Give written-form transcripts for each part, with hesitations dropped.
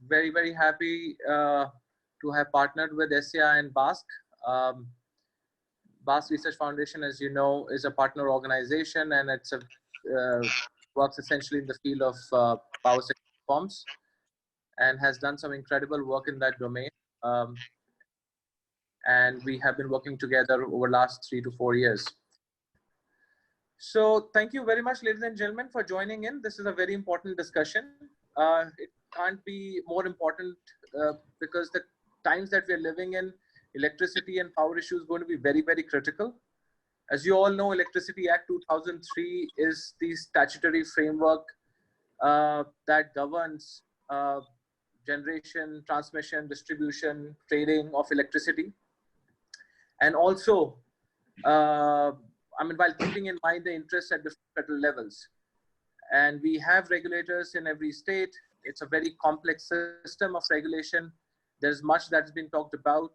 very, very happy to have partnered with SCI and BASC. BASC Research Foundation, as you know, is a partner organization, and it's a works essentially in the field of power sector reforms, and has done some incredible work in that domain. And we have been working together over the last 3 to 4 years. So thank you very much, ladies and gentlemen, for joining in. This is a very important discussion. It can't be more important because the times that we're living in, electricity and power issues is going to be very, very critical. As you all know, Electricity Act 2003 is the statutory framework that governs generation, transmission, distribution, trading of electricity. And also, while keeping in mind the interests at different federal levels. And we have regulators in every state. It's a very complex system of regulation. There's much that's been talked about.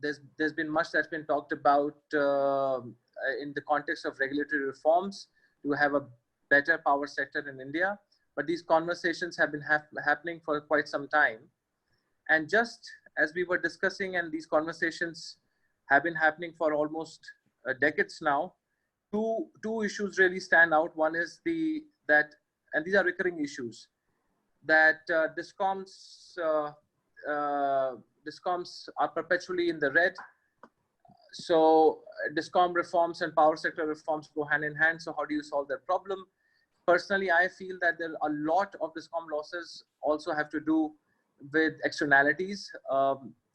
There's been much that's been talked about in the context of regulatory reforms to have a better power sector in India. But these conversations have been happening for quite some time. And just as we were discussing, and these conversations have been happening for almost decades now, two issues really stand out. One is and these are recurring issues, that discoms are perpetually in the red. So discom reforms and power sector reforms go hand in hand. So how do you solve that problem? Personally, I feel that there are a lot of discom losses also have to do with externalities.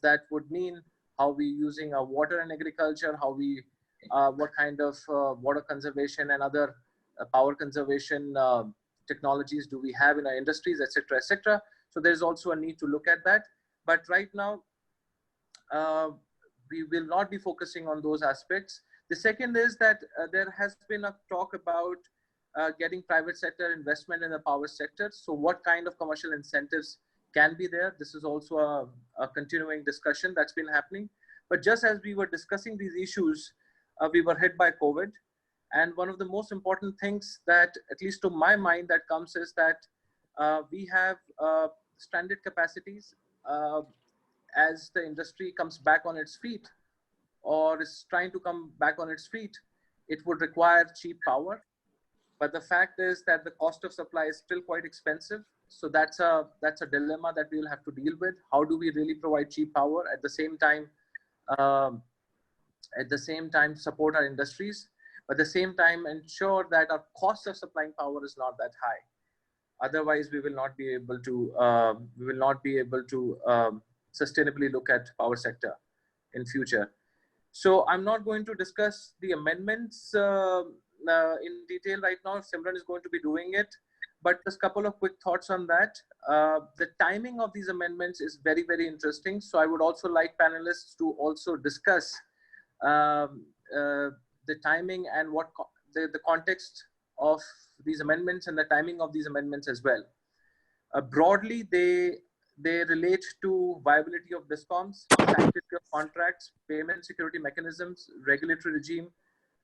That would mean how we using our water in agriculture, how we what kind of water conservation and other power conservation technologies do we have in our industries, etc., etc. So there's also a need to look at that. But right now, we will not be focusing on those aspects. The second is that there has been a talk about getting private sector investment in the power sector. So what kind of commercial incentives can be there? This is also a continuing discussion that's been happening. But just as we were discussing these issues, we were hit by COVID. And one of the most important things that, at least to my mind, that comes is that we have stranded capacities as the industry comes back on its feet, or is trying to come back on its feet. It would require cheap power. But the fact is that the cost of supply is still quite expensive. So that's a dilemma that we'll have to deal with. How do we really provide cheap power at the same time support our industries, but at the same time ensure that our cost of supplying power is not that high. Otherwise, we will not be able to sustainably look at power sector in future. So I'm not going to discuss the amendments in detail right now. Simran is going to be doing it, but just a couple of quick thoughts on that. The timing of these amendments is very, very interesting. So I would also like panelists to also discuss the timing and what the context of these amendments and the timing of these amendments as well. Broadly, they relate to viability of discoms, sanctity of contracts, payment security mechanisms, regulatory regime,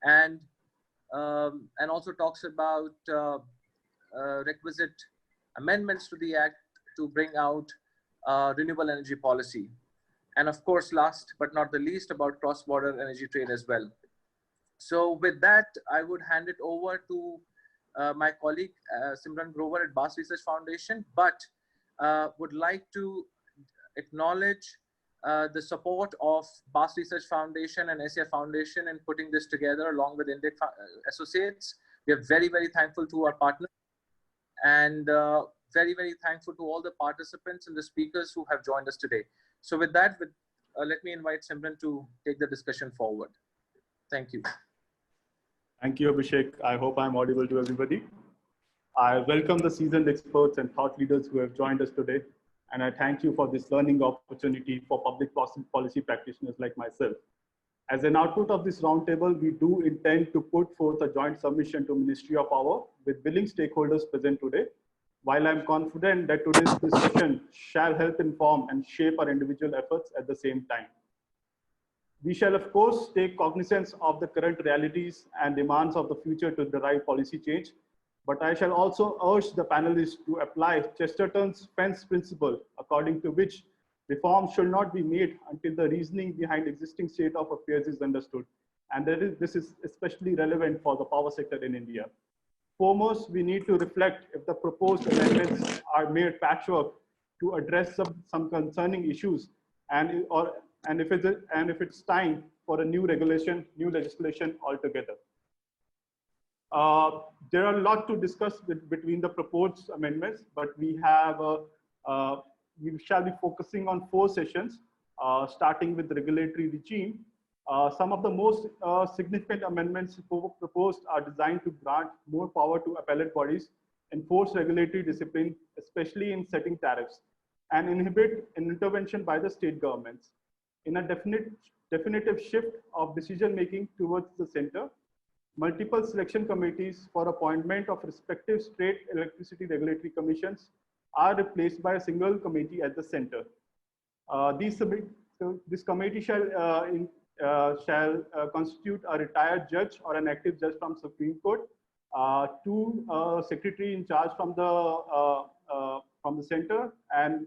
and also talks about requisite amendments to the Act to bring out renewable energy policy. And of course, last but not the least, about cross-border energy trade as well. So with that, I would hand it over to my colleague, Simran Grover at BASC Research Foundation, but would like to acknowledge the support of BASC Research Foundation and SCI Foundation in putting this together along with Indic Associates. We are very, very thankful to our partners, and very, very thankful to all the participants and the speakers who have joined us today. So with that, let me invite Simran to take the discussion forward. Thank you. Thank you, Abhishek. I hope I'm audible to everybody. I welcome the seasoned experts and thought leaders who have joined us today. And I thank you for this learning opportunity for public policy practitioners like myself. As an output of this roundtable, we do intend to put forth a joint submission to Ministry of Power with willing stakeholders present today. While I'm confident that today's discussion shall help inform and shape our individual efforts at the same time. We shall, of course, take cognizance of the current realities and demands of the future to derive policy change. But I shall also urge the panelists to apply Chesterton's fence principle, according to which reforms should not be made until the reasoning behind existing state of affairs is understood. And this is especially relevant for the power sector in India. Foremost, we need to reflect if the proposed amendments are mere patchwork to address some concerning issues, and if it's time for a new regulation, new legislation altogether. There are a lot to discuss between the proposed amendments, but we shall be focusing on 4 sessions, starting with the regulatory regime. Some of the most significant amendments proposed are designed to grant more power to appellate bodies, enforce regulatory discipline, especially in setting tariffs, and inhibit an intervention by the state governments. In a definitive shift of decision-making towards the center, multiple selection committees for appointment of respective state electricity regulatory commissions are replaced by a single committee at the center. This committee shall constitute a retired judge or an active judge from Supreme Court, 2 secretary in charge from the center, and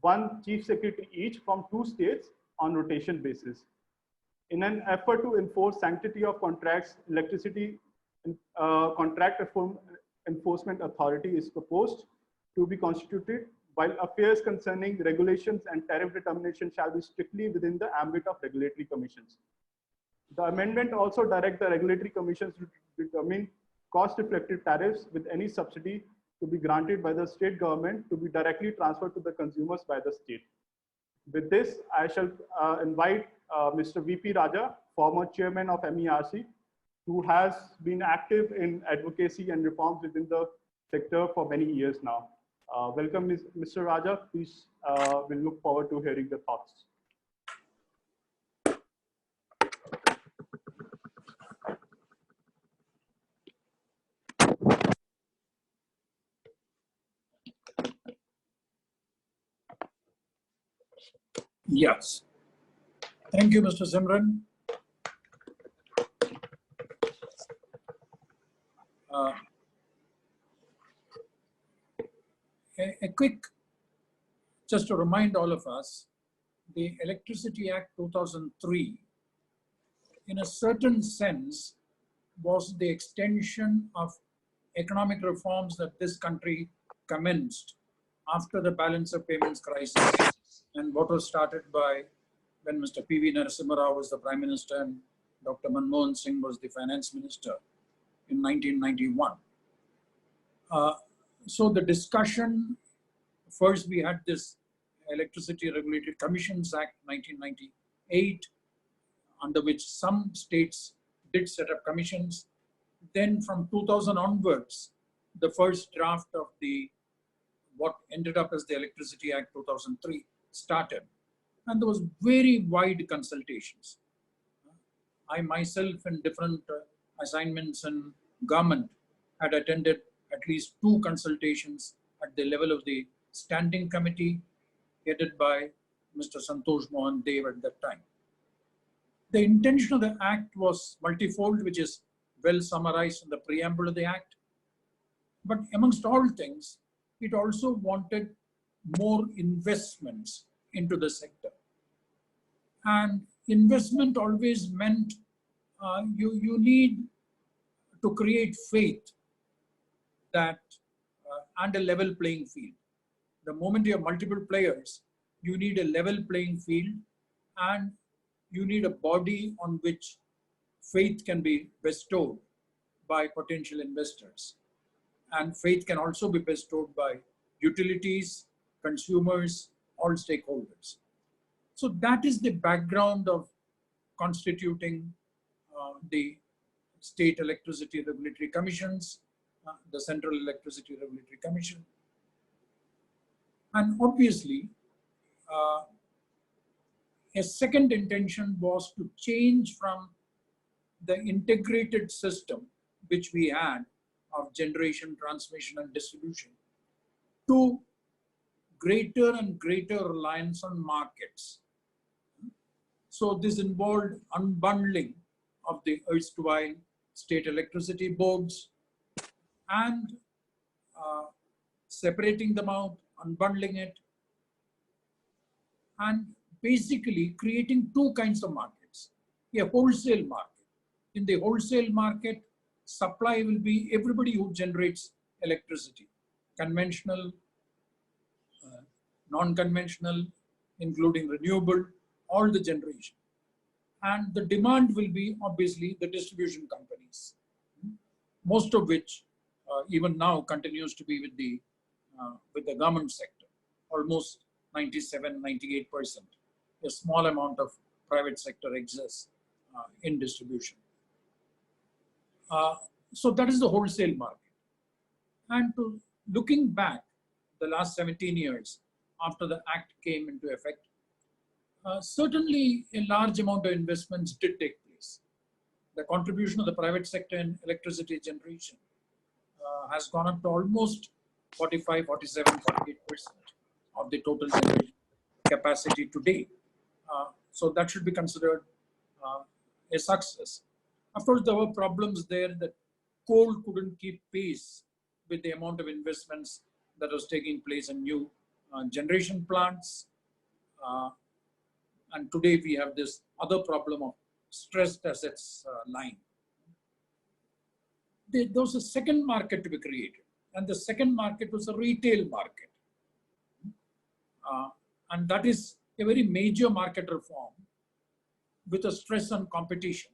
1 chief secretary each from 2 states on rotation basis. In an effort to enforce sanctity of contracts, electricity contract enforcement authority is proposed to be constituted, while affairs concerning regulations and tariff determination shall be strictly within the ambit of regulatory commissions. The amendment also directs the regulatory commissions to determine cost-reflective tariffs with any subsidy to be granted by the state government to be directly transferred to the consumers by the state. With this, I shall invite Mr. VP Raja, former chairman of MERC, who has been active in advocacy and reforms within the sector for many years now. Welcome, Mr. Raja. Please, we'll look forward to hearing the thoughts. Yes. Thank you, Mr. Simran. A quick, just to remind all of us, the Electricity Act 2003, in a certain sense, was the extension of economic reforms that this country commenced after the balance of payments crisis, and what was started by when Mr. P.V. Narasimha Rao was the Prime Minister and Dr. Manmohan Singh was the Finance Minister in 1991. So the discussion, first we had this Electricity Regulatory Commissions Act 1998, under which some states did set up commissions. Then from 2000 onwards, the first draft of what ended up as the Electricity Act 2003 started. And there was very wide consultations. I myself, in different assignments in government, had attended at least 2 consultations at the level of the standing committee headed by Mr. Santosh Mohan Dev at that time. The intention of the act was multifold, which is well summarized in the preamble of the act. But amongst all things, it also wanted more investments into the sector. And investment always meant you need to create faith that and a level playing field. The moment you have multiple players, you need a level playing field and you need a body on which faith can be bestowed by potential investors. And faith can also be bestowed by utilities, consumers, all stakeholders. So that is the background of constituting the state electricity regulatory commissions, the Central Electricity Regulatory Commission. And obviously, a second intention was to change from the integrated system which we had of generation, transmission, and distribution to greater and greater reliance on markets. So this involved unbundling of the erstwhile state electricity boards and separating them out, unbundling it, and basically creating two kinds of markets. A wholesale market. In the wholesale market, supply will be everybody who generates electricity, conventional, non-conventional, including renewable, all the generation. And the demand will be obviously the distribution companies, most of which even now continues to be with the government sector, almost 97, 98%. A small amount of private sector exists in distribution. So that is the wholesale market. And looking back the last 17 years after the act came into effect, certainly a large amount of investments did take place. The contribution of the private sector in electricity generation has gone up to almost 45, 47, 48% of the total generation capacity today. So that should be considered a success. Of course, there were problems there that coal couldn't keep pace with the amount of investments that was taking place in new generation plants. And today we have this other problem of stressed assets line. There was a second market to be created, and the second market was a retail market. And that is a very major market reform with a stress on competition.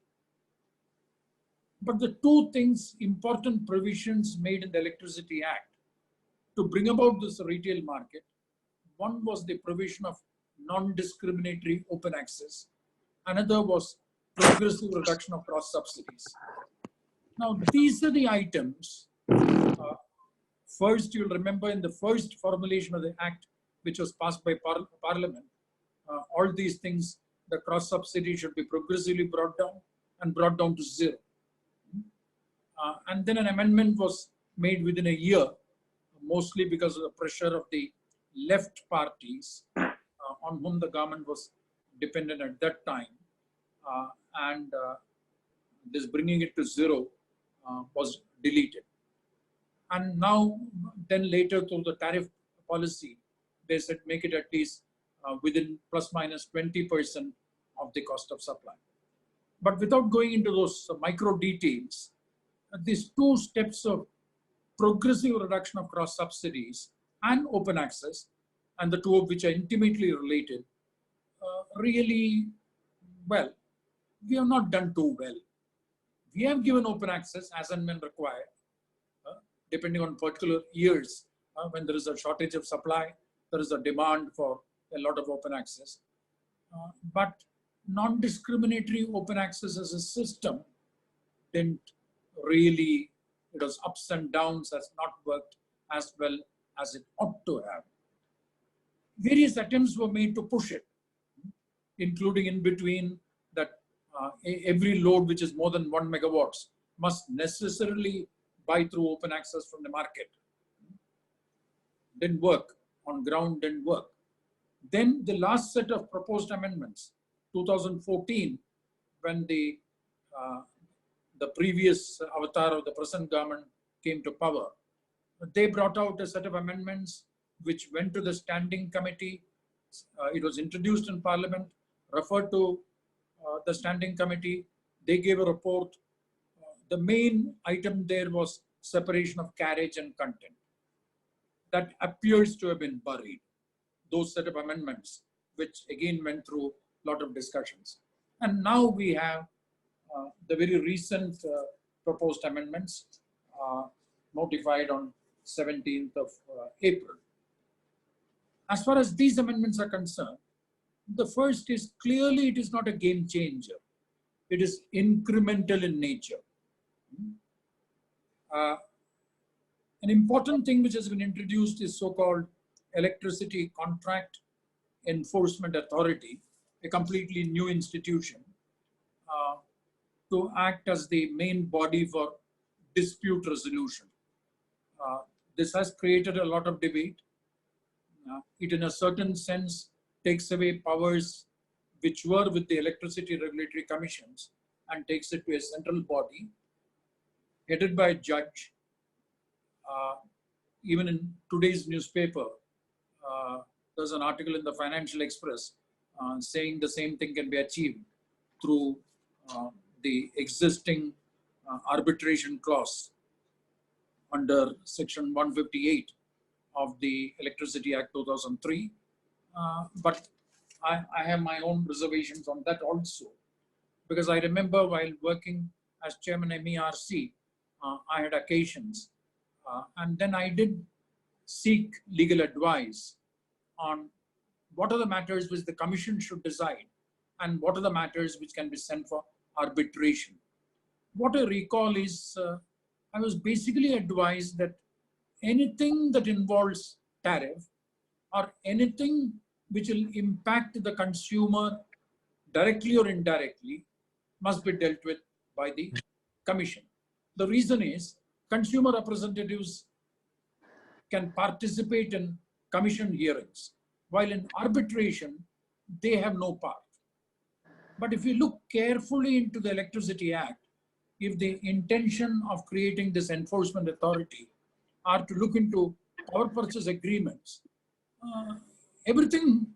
But the two things, important provisions made in the Electricity Act to bring about this retail market, one was the provision of non-discriminatory open access. Another was progressive reduction of cross subsidies. Now, these are the items. First, you'll remember in the first formulation of the act, which was passed by Parliament, all these things, the cross subsidy should be progressively brought down to zero. And then an amendment was made within a year, mostly because of the pressure of the left parties on whom the government was dependent at that time. And this bringing it to zero was deleted. And now, then later through the tariff policy, they said make it at least within plus minus 20% of the cost of supply. But without going into those micro details, these two steps of progressive reduction of cross subsidies and open access, and the two of which are intimately related, really, well, we have not done too well. We have given open access as and when required, depending on particular years. When there is a shortage of supply, there is a demand for a lot of open access. But non-discriminatory open access as a system didn't really, it was ups and downs, has not worked as well as it ought to have. Various attempts were made to push it, including in between that every load which is more than 1 megawatts must necessarily buy through open access from the market. Didn't work, on ground didn't work. Then the last set of proposed amendments, 2014, when the previous avatar of the present government came to power, they brought out a set of amendments which went to the standing committee. It was introduced in Parliament, referred to the standing committee. They gave a report. The main item there was separation of carriage and content. That appears to have been buried. Those set of amendments, which again went through a lot of discussions. And now we have the very recent proposed amendments notified on 17th of April. As far as these amendments are concerned, the first is clearly it is not a game changer. It is incremental in nature. An important thing which has been introduced is so-called Electricity Contract Enforcement Authority, a completely new institution to act as the main body for dispute resolution. This has created a lot of debate. It in a certain sense takes away powers which were with the electricity regulatory commissions and takes it to a central body headed by a judge even in today's newspaper, there's an article in the Financial Express saying the same thing can be achieved through the existing arbitration clause under Section 158 of the Electricity Act 2003. But I have my own reservations on that also, because I remember while working as chairman MERC, I had occasions, and then I did seek legal advice on what are the matters which the commission should decide and what are the matters which can be sent for arbitration. What I recall is I was basically advised that anything that involves tariff or anything which will impact the consumer directly or indirectly must be dealt with by the commission. The reason is consumer representatives can participate in commission hearings, while in arbitration, they have no part. But if you look carefully into the Electricity Act, if the intention of creating this enforcement authority are to look into power purchase agreements, everything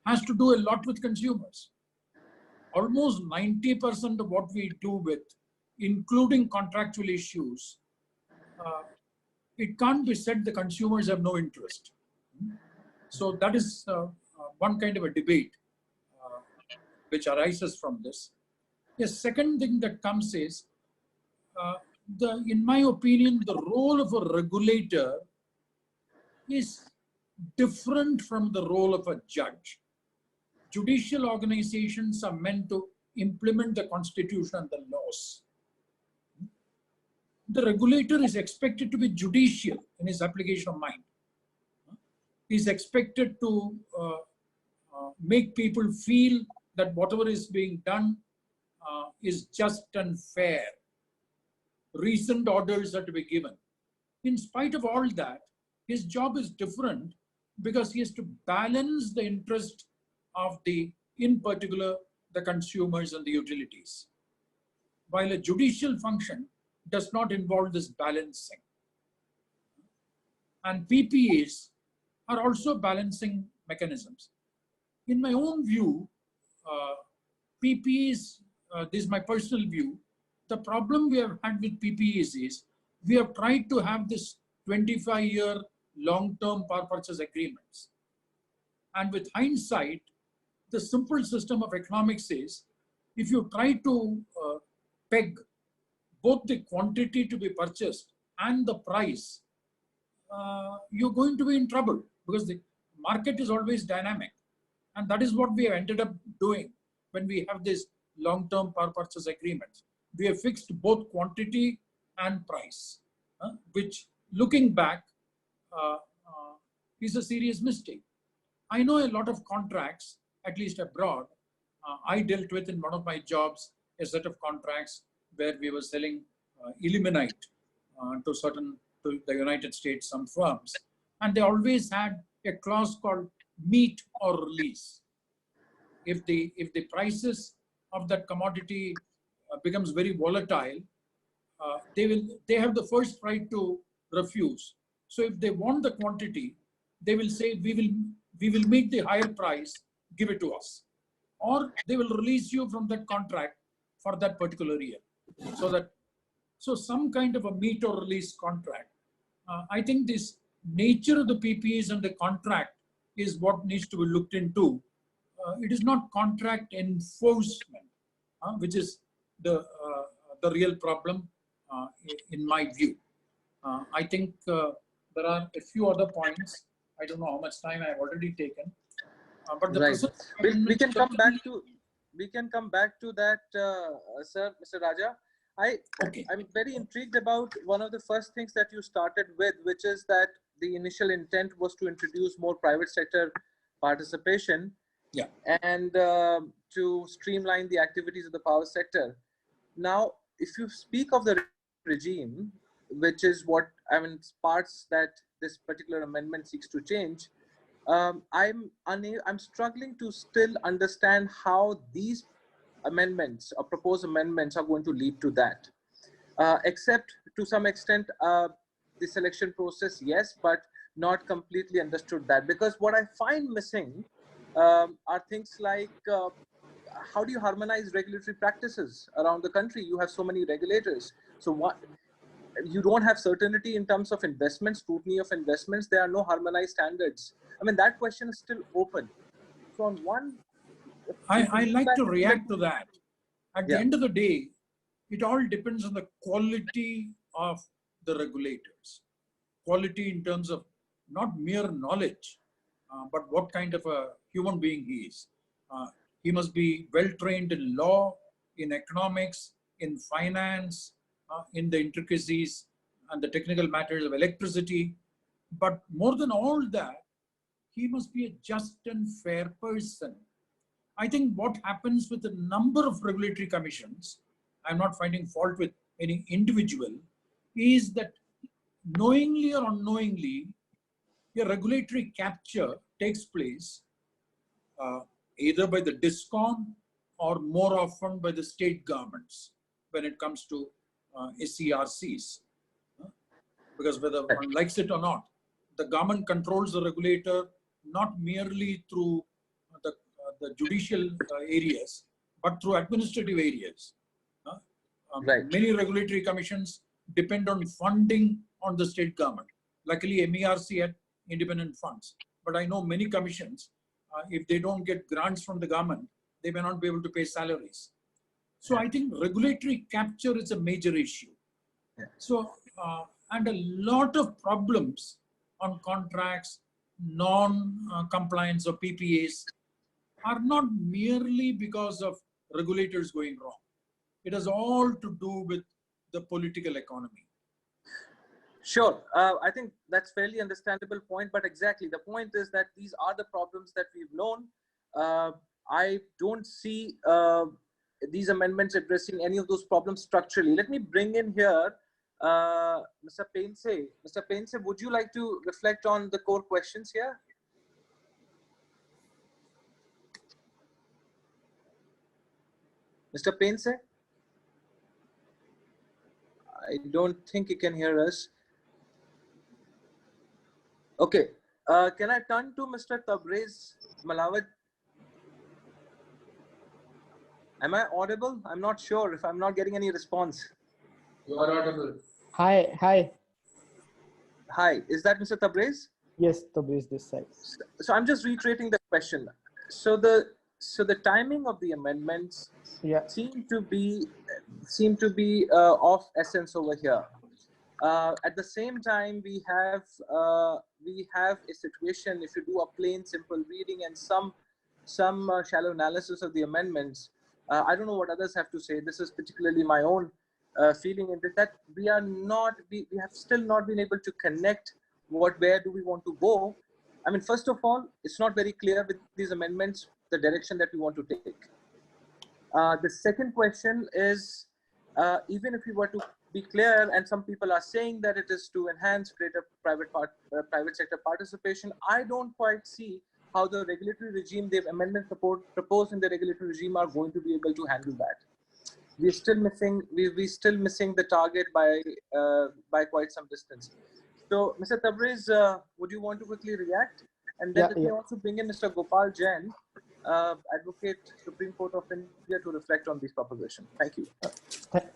has to do a lot with consumers. Almost 90% of what we do with, including contractual issues, it can't be said the consumers have no interest. So that is one kind of a debate which arises from this. The second thing that comes is, in my opinion, the role of a regulator is different from the role of a judge. Judicial organizations are meant to implement the constitution and the laws. The regulator is expected to be judicial in his application of mind. He is expected to make people feel that whatever is being done is just and fair. Reasoned orders are to be given. In spite of all that, his job is different because he has to balance the interest of in particular, the consumers and the utilities. While a judicial function does not involve this balancing. And PPAs are also balancing mechanisms. In my own view, PPAs, this is my personal view, the problem we have had with PPAs is we have tried to have this 25-year long-term power purchase agreements. And with hindsight, the simple system of economics is, if you try to peg both the quantity to be purchased and the price, you're going to be in trouble because the market is always dynamic. And that is what we have ended up doing when we have this long-term power purchase agreements. We have fixed both quantity and price, which looking back is a serious mistake. I know a lot of contracts, at least abroad. I dealt with in one of my jobs a set of contracts where we were selling illuminate to the United States, some firms, and they always had a clause called meet or release. If the prices of that commodity becomes very volatile, they have the first right to refuse. So if they want the quantity, they will say we will meet the higher price, give it to us, or they will release you from that contract for that particular year. So some kind of a meet or release contract. I think this nature of the PPAs and the contract is what needs to be looked into. It is not contract enforcement, which is the real problem in my view. I think there are a few other points. I don't know how much time I have already taken. But the right. We can come back to that, sir, Mr. Raja. I'm very intrigued about one of the first things that you started with, which is that the initial intent was to introduce more private sector participation, and to streamline the activities of the power sector. Now, if you speak of the regime, which is what parts that this particular amendment seeks to change, I'm struggling to still understand how these amendments or proposed amendments are going to lead to that, except to some extent the selection process, yes, but not completely understood that. Because what I find missing are things like how do you harmonize regulatory practices around the country? You have so many regulators. So what, you don't have certainty in terms of investments, scrutiny of investments. There are no harmonized standards. I mean, that question is still open. So on one, I like to react to that. At the Yeah. end of the day, it all depends on the quality of the regulators. Quality in terms of not mere knowledge, but what kind of a human being he is. He must be well trained in law, in economics, in finance, in the intricacies and the technical matters of electricity. But more than all that, he must be a just and fair person. I think what happens with a number of regulatory commissions, I'm not finding fault with any individual, is that knowingly or unknowingly, a regulatory capture takes place either by the DISCOM or more often by the state governments when it comes to SCRCs. Because whether one likes it or not, the government controls the regulator not merely through the judicial areas, but through administrative areas. Right. Many regulatory commissions depend on funding on the state government. Luckily, MERC had independent funds. But I know many commissions, if they don't get grants from the government, they may not be able to pay salaries. So I think regulatory capture is a major issue. Yeah. So, and a lot of problems on contracts, non-compliance of PPAs are not merely because of regulators going wrong. It has all to do with the political economy. Sure. I think that's fairly understandable point, but exactly the point is that these are the problems that we've known. I don't see these amendments addressing any of those problems structurally. Let me bring in here Mr. Painse. Mr. Painse, would you like to reflect on the core questions here? Mr. Painse? I don't think he can hear us. Okay. Can I turn to Mr. Tabriz Malawat? Am I audible? I'm not sure if I'm not getting any response. You are audible. Hi. Hi, is that Mr. Tabriz? Yes, Tabriz this side. So I'm just reiterating the question. So the timing of the amendments seem to be of essence over here. At the same time, we have a situation. If you do a plain, simple reading and some shallow analysis of the amendments, I don't know what others have to say. This is particularly my own feeling in this, that we have still not been able to connect where do we want to go. I mean, first of all, it's not very clear with these amendments the direction that we want to take. The second question is, even if we were to be clear, and some people are saying that it is to enhance greater private sector participation, I don't quite see how the regulatory regime, the amendments proposed in the regulatory regime, are going to be able to handle that. We're still missing the target by quite some distance. So, Mr. Tabriz, would you want to quickly react? And then let me also bring in Mr. Gopal Jain, Advocate, Supreme Court of India, to reflect on these propositions. Thank you.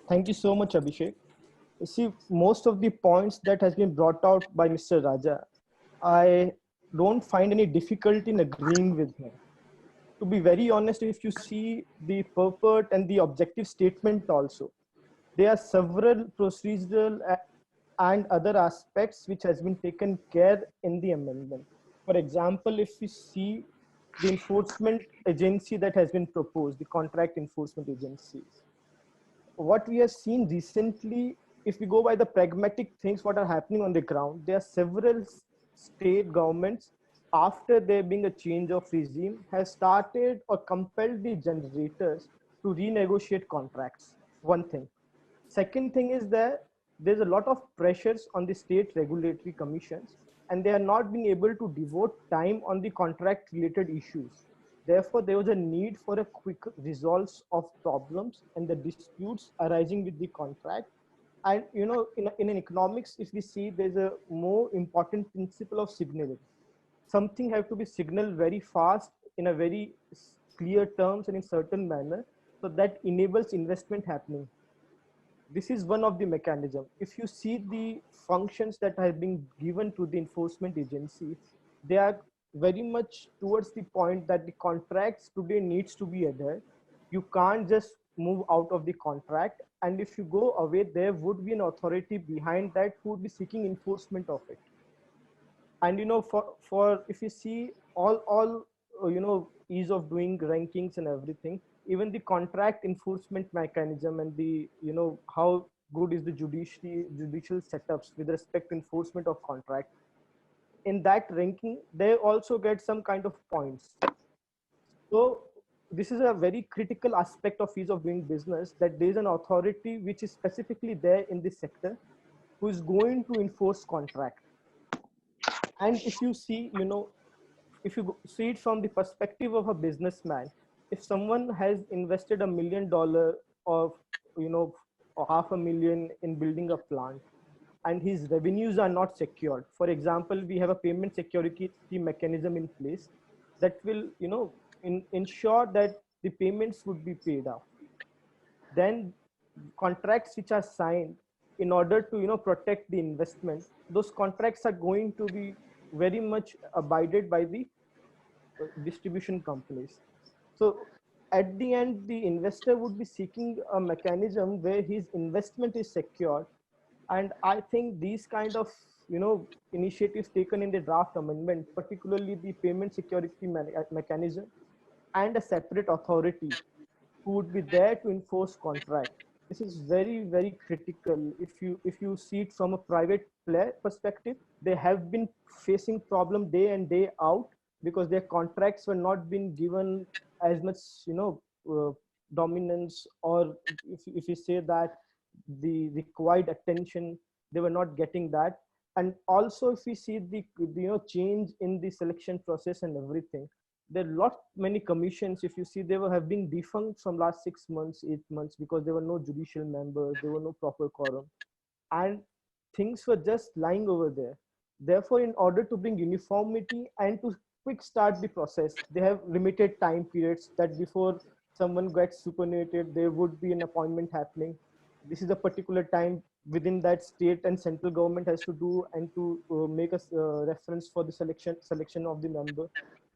Thank you so much, Abhishek. You see, most of the points that has been brought out by Mr. Raja, I don't find any difficulty in agreeing with him. To be very honest, if you see the purport and the objective statement also, there are several procedural and other aspects which has been taken care in the amendment. For example, if we see the enforcement agency that has been proposed, the contract enforcement agencies, what we have seen recently, if we go by the pragmatic things, what are happening on the ground, there are several state governments, after there being a change of regime, has started or compelled the generators to renegotiate contracts. One thing. Second thing is that there's a lot of pressures on the state regulatory commissions, and they are not being able to devote time on the contract related issues. Therefore, there was a need for a quick resolve of problems and the disputes arising with the contract. And in an economics, if we see, there's a more important principle of signaling. Something have to be signaled very fast in a very clear terms and in certain manner, so that enables investment happening. This is one of the mechanism. If you see the functions that have been given to the enforcement agency, they are very much towards the point that the contracts today needs to be adhered. You can't just move out of the contract, and if you go away, there would be an authority behind that who would be seeking enforcement of it. And for if you see all ease of doing rankings and everything, even the contract enforcement mechanism and the how good is the judicial setups with respect to enforcement of contract, in that ranking they also get some kind of points. So this is a very critical aspect of ease of doing business, that there is an authority which is specifically there in this sector who is going to enforce contract. And if you see, if you see it from the perspective of a businessman, if someone has invested $1 million of, or $500,000 in building a plant, and his revenues are not secured, for example, we have a payment security mechanism in place that will, ensure that the payments would be paid out. Then contracts which are signed in order to protect the investment, those contracts are going to be very much abided by the distribution companies. So at the end, the investor would be seeking a mechanism where his investment is secured. And I think these kind of initiatives taken in the draft amendment, particularly the payment security mechanism and a separate authority who would be there to enforce contract, this is very, very critical. If you see it from a private player perspective, they have been facing problem day in day out because their contracts were not being given as much dominance, or if you say that the required attention, they were not getting that. And also if we see the change in the selection process and everything, there are lot many commissions, if you see, they have been defunct from last 6 months, 8 months, because there were no judicial members, there were no proper quorum, and things were just lying over there. Therefore, in order to bring uniformity and to quick start the process, they have limited time periods, that before someone gets superannuated, there would be an appointment happening. This is a particular time within that state and central government has to do, and to make a reference for the selection of the member.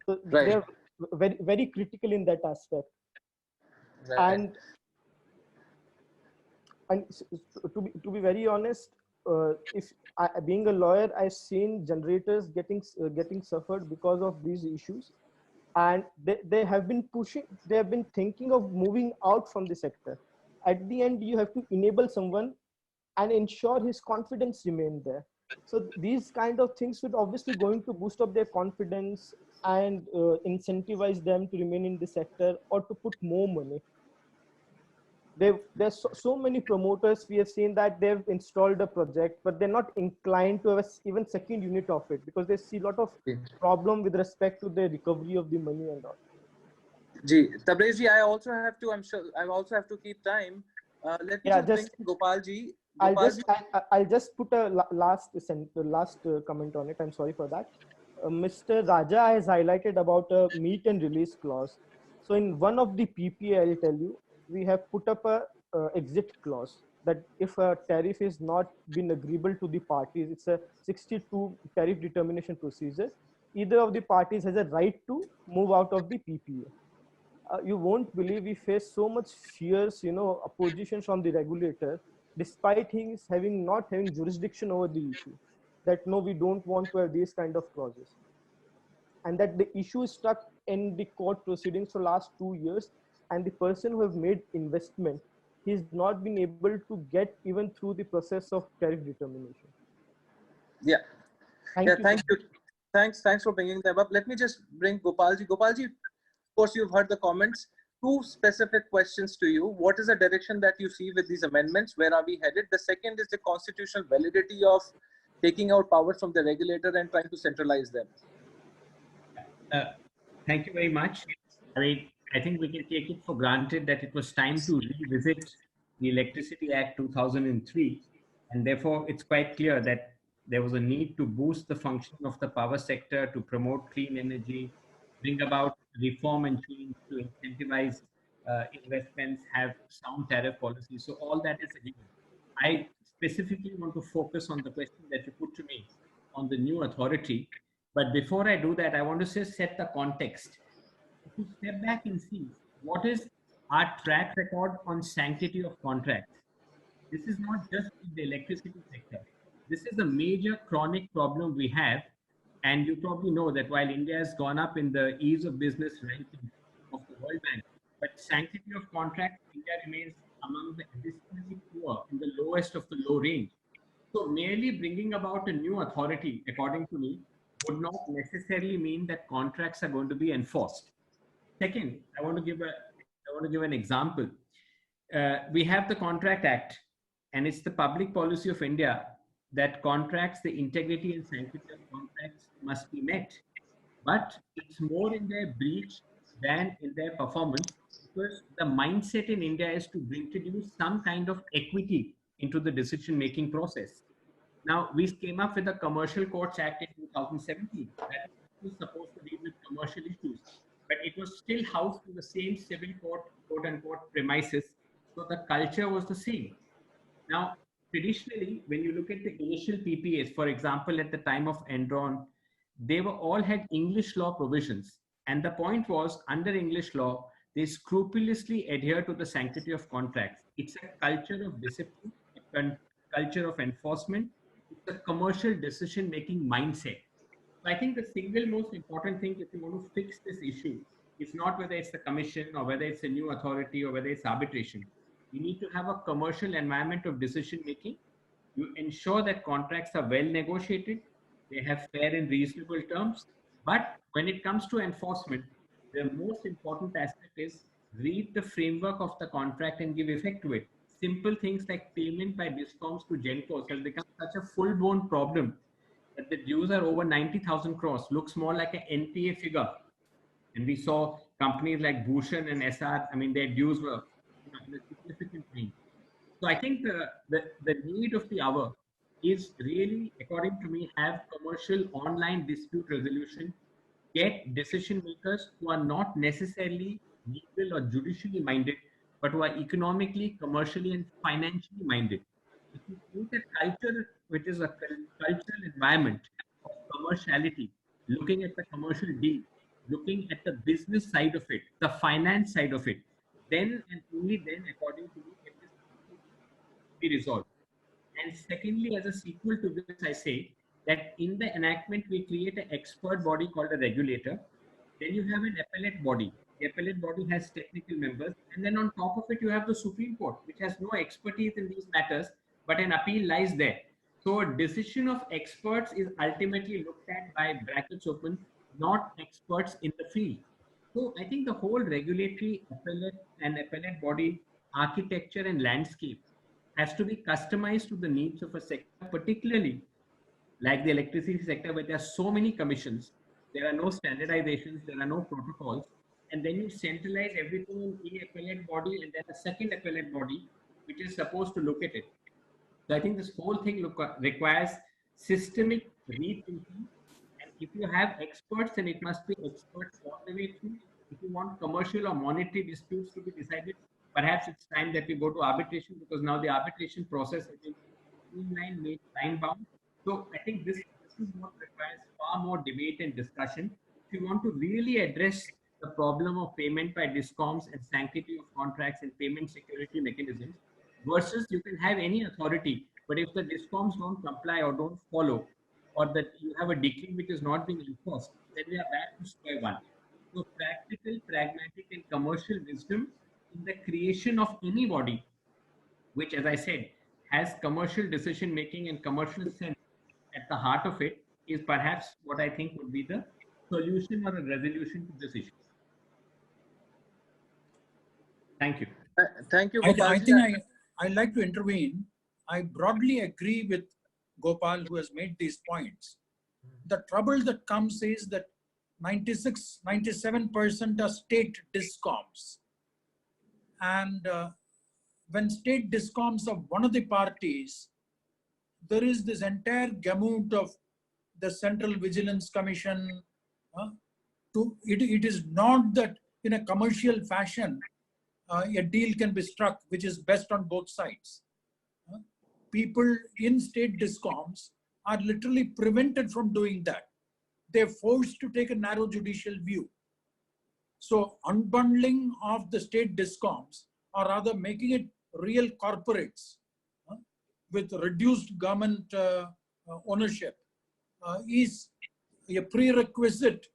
So Right. they're very, very critical in that aspect. Right. And to be very honest, being a lawyer, I've seen generators getting suffered because of these issues, and they have been thinking of moving out from the sector. At the end, you have to enable someone and ensure his confidence remain there. So these kind of things would obviously going to boost up their confidence and incentivize them to remain in the sector or to put more money. There's so many promoters, we have seen that they've installed a project, but they're not inclined to have even second unit of it because they see a lot of problem with respect to the recovery of the money and all. Tabrez ji, I also have to keep time. Let me just bring Gopal ji. I'll just put a last comment on it. I'm sorry for that. Mr. Raja has highlighted about a meet and release clause. So in one of the PPA, I'll tell you, we have put up a exit clause that if a tariff is not been agreeable to the parties, it's a 62 tariff determination procedure. Either of the parties has a right to move out of the PPA. You won't believe we face so much fierce, opposition from the regulator, despite his not having jurisdiction over the issue. That no, we don't want to have these kind of clauses, and that the issue is stuck in the court proceedings for last 2 years, and the person who have made investment, he's not been able to get even through the process of tariff determination. Thank you. Thanks for bringing them up. Let me just bring Gopalji. Gopalji, of course, you've heard the comments. 2 specific questions to you. What is the direction that you see with these amendments? Where are we headed? The second is the constitutional validity of taking out powers from the regulator and trying to centralize them. Thank you very much. I think we can take it for granted that it was time to revisit the Electricity Act 2003 And therefore, it's quite clear that there was a need to boost the functioning of the power sector, to promote clean energy, bring about reform and change, to incentivize investments, have sound tariff policies. So all that is again. I specifically want to focus on the question that you put to me on the new authority. But before I do that, I want to just set the context. If you step back and see what is our track record on sanctity of contracts, this is not just in the electricity sector. This is a major chronic problem we have. And you probably know that while India has gone up in the ease of business ranking of the World Bank, but sanctity of contract, India remains among the abysmally poor in the lowest of the low range. So merely bringing about a new authority, according to me, would not necessarily mean that contracts are going to be enforced. Second, I want to give an example. We have the Contract Act, and it's the public policy of India that contracts, the integrity and sanctity of contracts must be met. But it's more in their breach than in their performance, because the mindset in India is to introduce some kind of equity into the decision-making process. Now, we came up with the Commercial Courts Act in 2017. That was supposed to deal with commercial issues, but it was still housed in the same civil court, quote unquote, premises. So the culture was the same. Now, traditionally, when you look at the initial PPAs, for example, at the time of Enron, they were all had English law provisions. And the point was, under English law, they scrupulously adhere to the sanctity of contracts. It's a culture of discipline, a culture of enforcement. It's a commercial decision-making mindset. So I think the single most important thing, if you want to fix this issue, is not whether it's the commission or whether it's a new authority or whether it's arbitration. You need to have a commercial environment of decision-making. You ensure that contracts are well negotiated, they have fair and reasonable terms. But when it comes to enforcement, the most important aspect is read the framework of the contract and give effect to it. Simple things like payment by discoms to Gencos has become such a full-blown problem that the dues are over 90,000 crores, looks more like an NPA figure. And we saw companies like Bhushan and SR, I mean, their dues were in a significant range. So I think the need of the hour is really, according to me, have commercial online dispute resolution, get decision makers who are not necessarily legal or judicially minded, but who are economically, commercially, and financially minded. If you create a culture which is a cultural environment of commerciality, looking at the commercial deal, looking at the business side of it, the finance side of it, then and only then, according to me, can this be resolved. And secondly, as a sequel to this, I say that in the enactment, we create an expert body called a regulator. Then you have an appellate body. The appellate body has technical members. And then on top of it, you have the Supreme Court, which has no expertise in these matters, but an appeal lies there. So a decision of experts is ultimately looked at by brackets open, not experts in the field. So I think the whole regulatory appellate body architecture and landscape has to be customized to the needs of a sector, particularly like the electricity sector, where there are so many commissions, there are no standardizations, there are no protocols, and then you centralize everything in the appellate body and then a second appellate body, which is supposed to look at it. So I think this whole thing requires systemic rethinking. And if you have experts, then it must be experts all the way through. If you want commercial or monetary disputes to be decided, perhaps it's time that we go to arbitration, because now the arbitration process has been streamlined, made time-bound. So I think this is what requires far more debate and discussion. If you want to really address the problem of payment by discoms and sanctity of contracts and payment security mechanisms, versus you can have any authority, but if the discoms don't comply or don't follow, or that you have a decree which is not being enforced, then we are back to square one. So practical, pragmatic, and commercial wisdom in the creation of any body, which, as I said, has commercial decision making and commercial sense at the heart of it, is perhaps what I think would be the solution or a resolution to this issue. Thank you. Thank you, I Gopalji. think I'd like to intervene. I broadly agree with Gopal, who has made these points. The trouble that comes is that 97% are state discoms. And when state discoms of one of the parties there is this entire gamut of the Central Vigilance Commission. It is not that in a commercial fashion, a deal can be struck which is best on both sides. People in state discoms are literally prevented from doing that. They're forced to take a narrow judicial view. So unbundling of the state discoms, or rather making it real corporates with reduced government ownership, is a prerequisite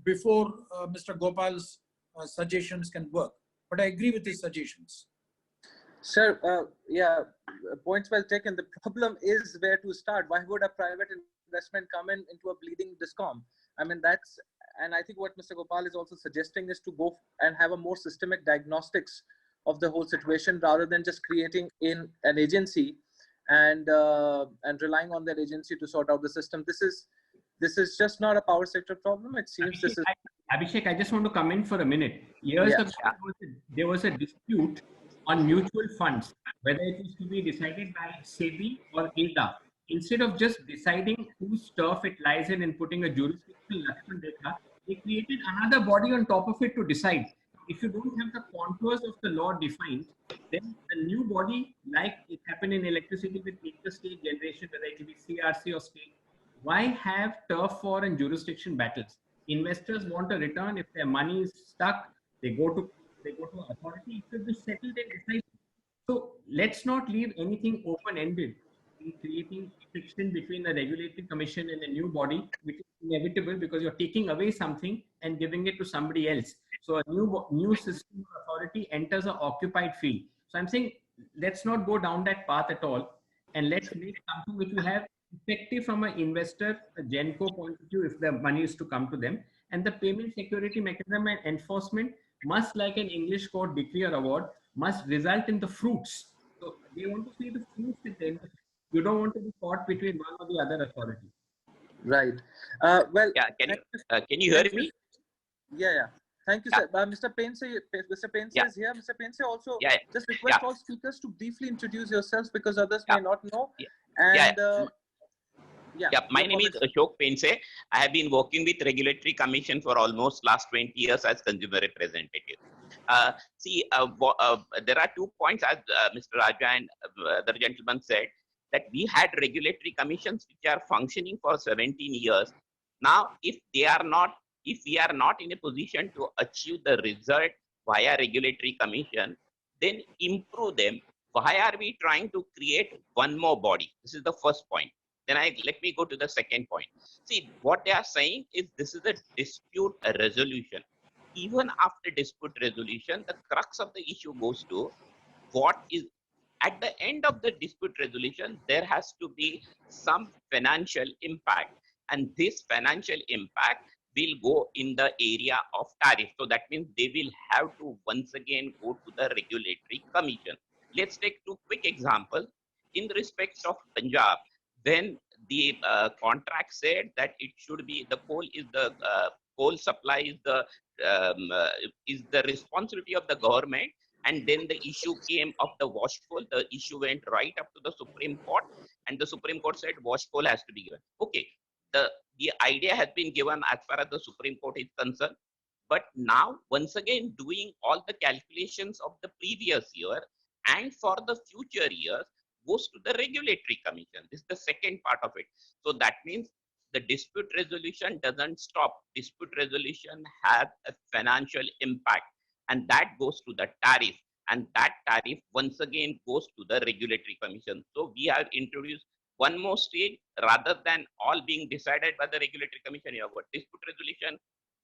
before Mr. Gopal's suggestions can work. But I agree with his suggestions. Sir, yeah, points well taken. The problem is where to start. Why would a private investment come into a bleeding discom? I mean, and I think what Mr. Gopal is also suggesting is to go and have a more systemic diagnostics of the whole situation rather than just creating in an agency and relying on that agency to sort out the system. This is just not a power sector problem. It seems this is. Abhishek, I just want to come in for a minute. Years ago, there was a dispute on mutual funds, whether it was to be decided by SEBI or IRDA. Instead of just deciding whose turf it lies in and putting a jurisdictional Lakshman Rekha, they created another body on top of it to decide. If you don't have the contours of the law defined, then a new body, like it happened in electricity with interstate generation, whether it be CRC or state, why have turf war and jurisdiction battles? Investors want a return. If their money is stuck, they go to authority. It should be settled and decided. So let's not leave anything open-ended in creating friction between a regulatory commission and a new body, which is inevitable because you're taking away something and giving it to somebody else. So a new system of authority enters an occupied field. So I'm saying let's not go down that path at all, and let's make something which will have effective from an investor, a Genco point of view, if the money is to come to them, and the payment security mechanism and enforcement must, like an English court decree or award, must result in the fruits. So they want to see the fruits at the end. You don't want to be caught between one or the other authority. Right. Well, yeah, can you hear me? Yeah. Thank you, sir. Mr. Pense is here. Mr. Pense also just request all speakers to briefly introduce yourselves because others may not know. And my name is Ashok Pense. I have been working with Regulatory Commission for almost last 20 years as consumer representative. There are 2 points as Mr. Raja and the gentleman said, that we had regulatory commissions which are functioning for 17 years. Now, if we are not in a position to achieve the result via regulatory commission, then improve them. Why are we trying to create one more body? This is the first point. Then let me go to the second point. See, what they are saying is this is a dispute resolution. Even after dispute resolution, the crux of the issue goes to what is at the end of the dispute resolution, there has to be some financial impact, and this financial impact will go in the area of tariff. So that means they will have to once again go to the regulatory commission. Let's take 2 quick examples. In respect of Punjab, when the contract said that it should be the coal supply is the responsibility of the government, and then the issue came of the wash coal. The issue went right up to the Supreme Court, and the Supreme Court said wash coal has to be given. Okay, the idea has been given as far as the Supreme Court is concerned, but now once again doing all the calculations of the previous year and for the future years goes to the regulatory commission. This is the second part of it. So that means the dispute resolution doesn't stop. Dispute resolution has a financial impact, and that goes to the tariff, and that tariff once again goes to the regulatory commission. So we have introduced one more stage. Rather than all being decided by the regulatory commission, you have got dispute resolution,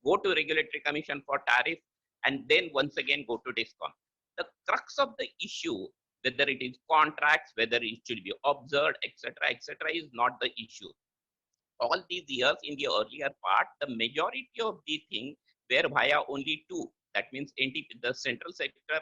go to regulatory commission for tariff, and then once again go to DISCOM. The crux of the issue, whether it is contracts, whether it should be observed, etc., is not the issue. All these years in the earlier part, the majority of the things were via only 2. That means the central sector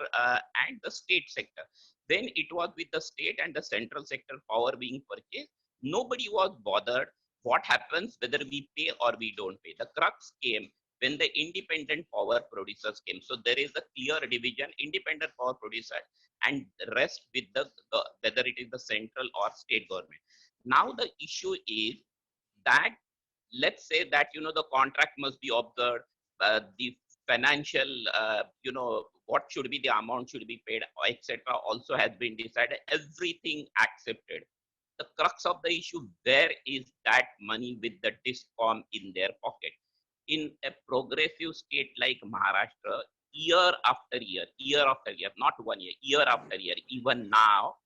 and the state sector. Then it was with the state and the central sector power being purchased. Nobody was bothered what happens whether we pay or we don't pay. The crux came when the independent power producers came. So there is a clear division, independent power producer and the rest with the whether it is the central or state government. Now the issue is that, let's say that, the contract must be observed, the financial, what should be the amount should be paid, etc. also has been decided, everything accepted. The crux of the issue, where is that money with the discom in their pocket? In a progressive state like Maharashtra, year after year, not 1 year, year after year, even now,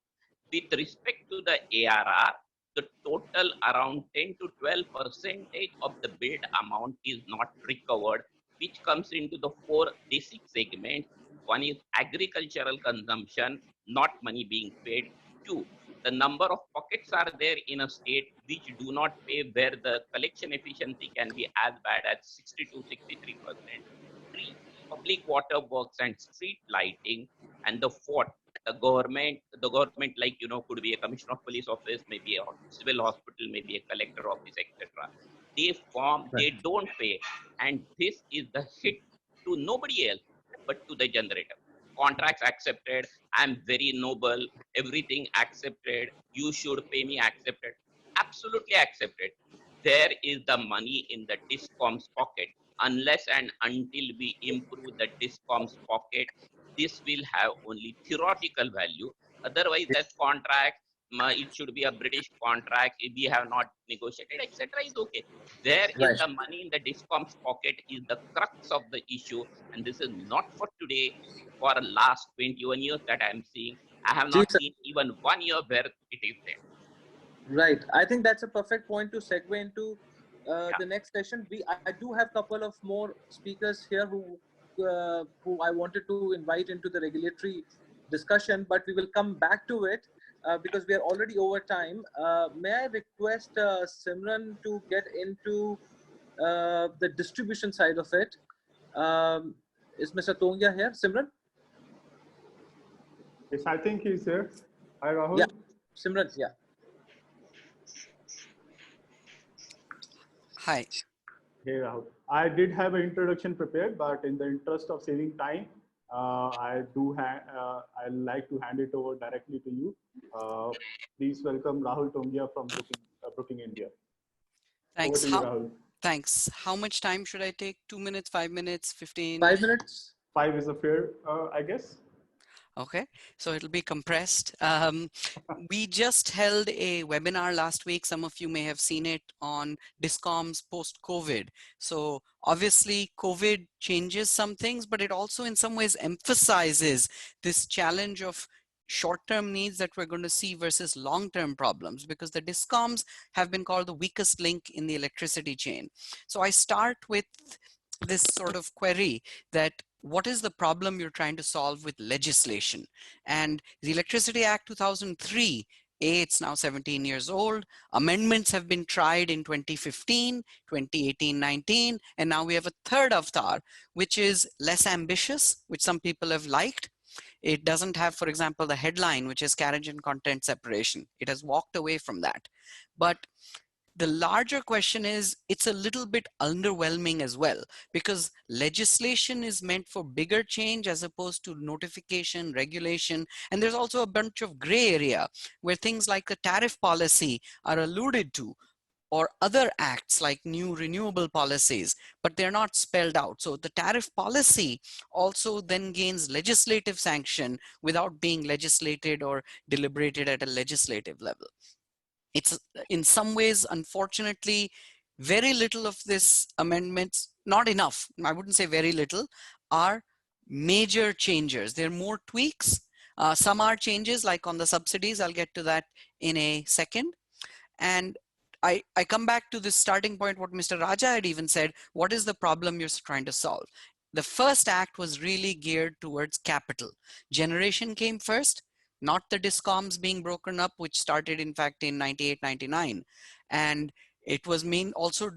with respect to the ARR, the total around 10 to 12% of the billed amount is not recovered, which comes into the four basic segments. One is agricultural consumption, not money being paid. Two, the number of pockets are there in a state which do not pay, where the collection efficiency can be as bad as 60 to 63%. Three, public water works and street lighting. And the fourth, the government, like, could be a commissioner of police office, maybe a civil hospital, maybe a collector office, etc. They don't pay, and this is the hit to nobody else but to the generator. Contracts accepted, I'm very noble, everything accepted, you should pay me, accepted, absolutely accepted. There is the money in the discom's pocket. Unless and until we improve the discom's pocket, this will have only theoretical value. Otherwise, that contract, it should be a British contract, if we have not negotiated, etc., is okay. Where is Right. the money in the discom's pocket is the crux of the issue. And this is not for today, for last 21 years that I am seeing. I have not Ji, sir. seen even 1 year where it is there. Right. I think that's a perfect point to segue into Yeah. the next session. I do have a couple of more speakers here who I wanted to invite into the regulatory discussion, but we will come back to it because we are already over time. May I request Simran to get into the distribution side of it? Is Mr. Tongia here, Simran? Yes, I think he's here. Hi, Rahul. Yeah, Simran, yeah. Hi. Hey, Rahul. I did have an introduction prepared, but in the interest of saving time, I'd like to hand it over directly to you. Please welcome Rahul Tongia from Brookings, India. Thanks. Over to you, Rahul. Thanks. How much time should I take? 2 minutes, 5 minutes, 15? 5 minutes. 5 is a fair, I guess. Okay, so it'll be compressed. We just held a webinar last week. Some of you may have seen it, on discoms post-COVID. So obviously COVID changes some things, but it also in some ways emphasizes this challenge of short-term needs that we're going to see versus long-term problems, because the discoms have been called the weakest link in the electricity chain. So I start with this sort of query that, what is the problem you're trying to solve with legislation? And the Electricity Act 2003, it's now 17 years old. Amendments have been tried in 2015, 2018, 19, and now we have a third avatar, which is less ambitious, which some people have liked. It doesn't have, for example, the headline, which is carriage and content separation. It has walked away from that. But the larger question is, it's a little bit underwhelming as well, because legislation is meant for bigger change as opposed to notification, regulation. And there's also a bunch of gray area where things like the tariff policy are alluded to, or other acts like new renewable policies, but they're not spelled out. So the tariff policy also then gains legislative sanction without being legislated or deliberated at a legislative level. It's in some ways, unfortunately, very little of this amendments, not enough, I wouldn't say very little, are major changes. There are more tweaks. Some are changes, like on the subsidies. I'll get to that in a second. And I come back to this starting point, what Mr. Raja had even said, what is the problem you're trying to solve? The first act was really geared towards capital. Generation came first, not the discoms being broken up, which started in fact in 98, 99. And it was also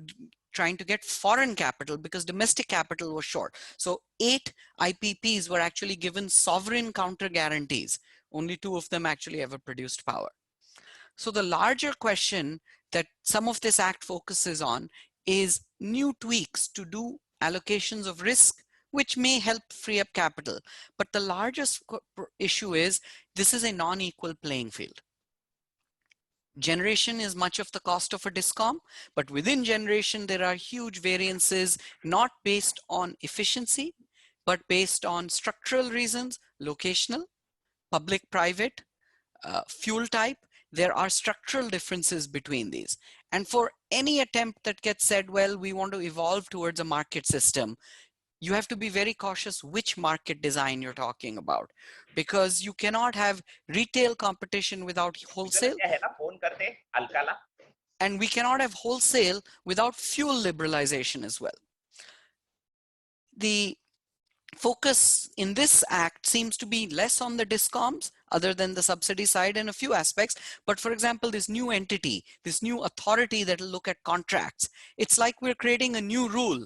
trying to get foreign capital because domestic capital was short. So 8 IPPs were actually given sovereign counter guarantees. Only 2 of them actually ever produced power. So the larger question that some of this act focuses on is new tweaks to do allocations of risk, which may help free up capital. But the largest issue is, this is a non-equal playing field. Generation is much of the cost of a discom, but within generation, there are huge variances, not based on efficiency, but based on structural reasons, locational, public-private, fuel type. There are structural differences between these. And for any attempt that gets said, well, we want to evolve towards a market system, you have to be very cautious which market design you're talking about, because you cannot have retail competition without wholesale, and we cannot have wholesale without fuel liberalization as well. The focus in this act seems to be less on the discoms other than the subsidy side in a few aspects. But for example, this new entity, this new authority that will look at contracts, it's like we're creating a new rule.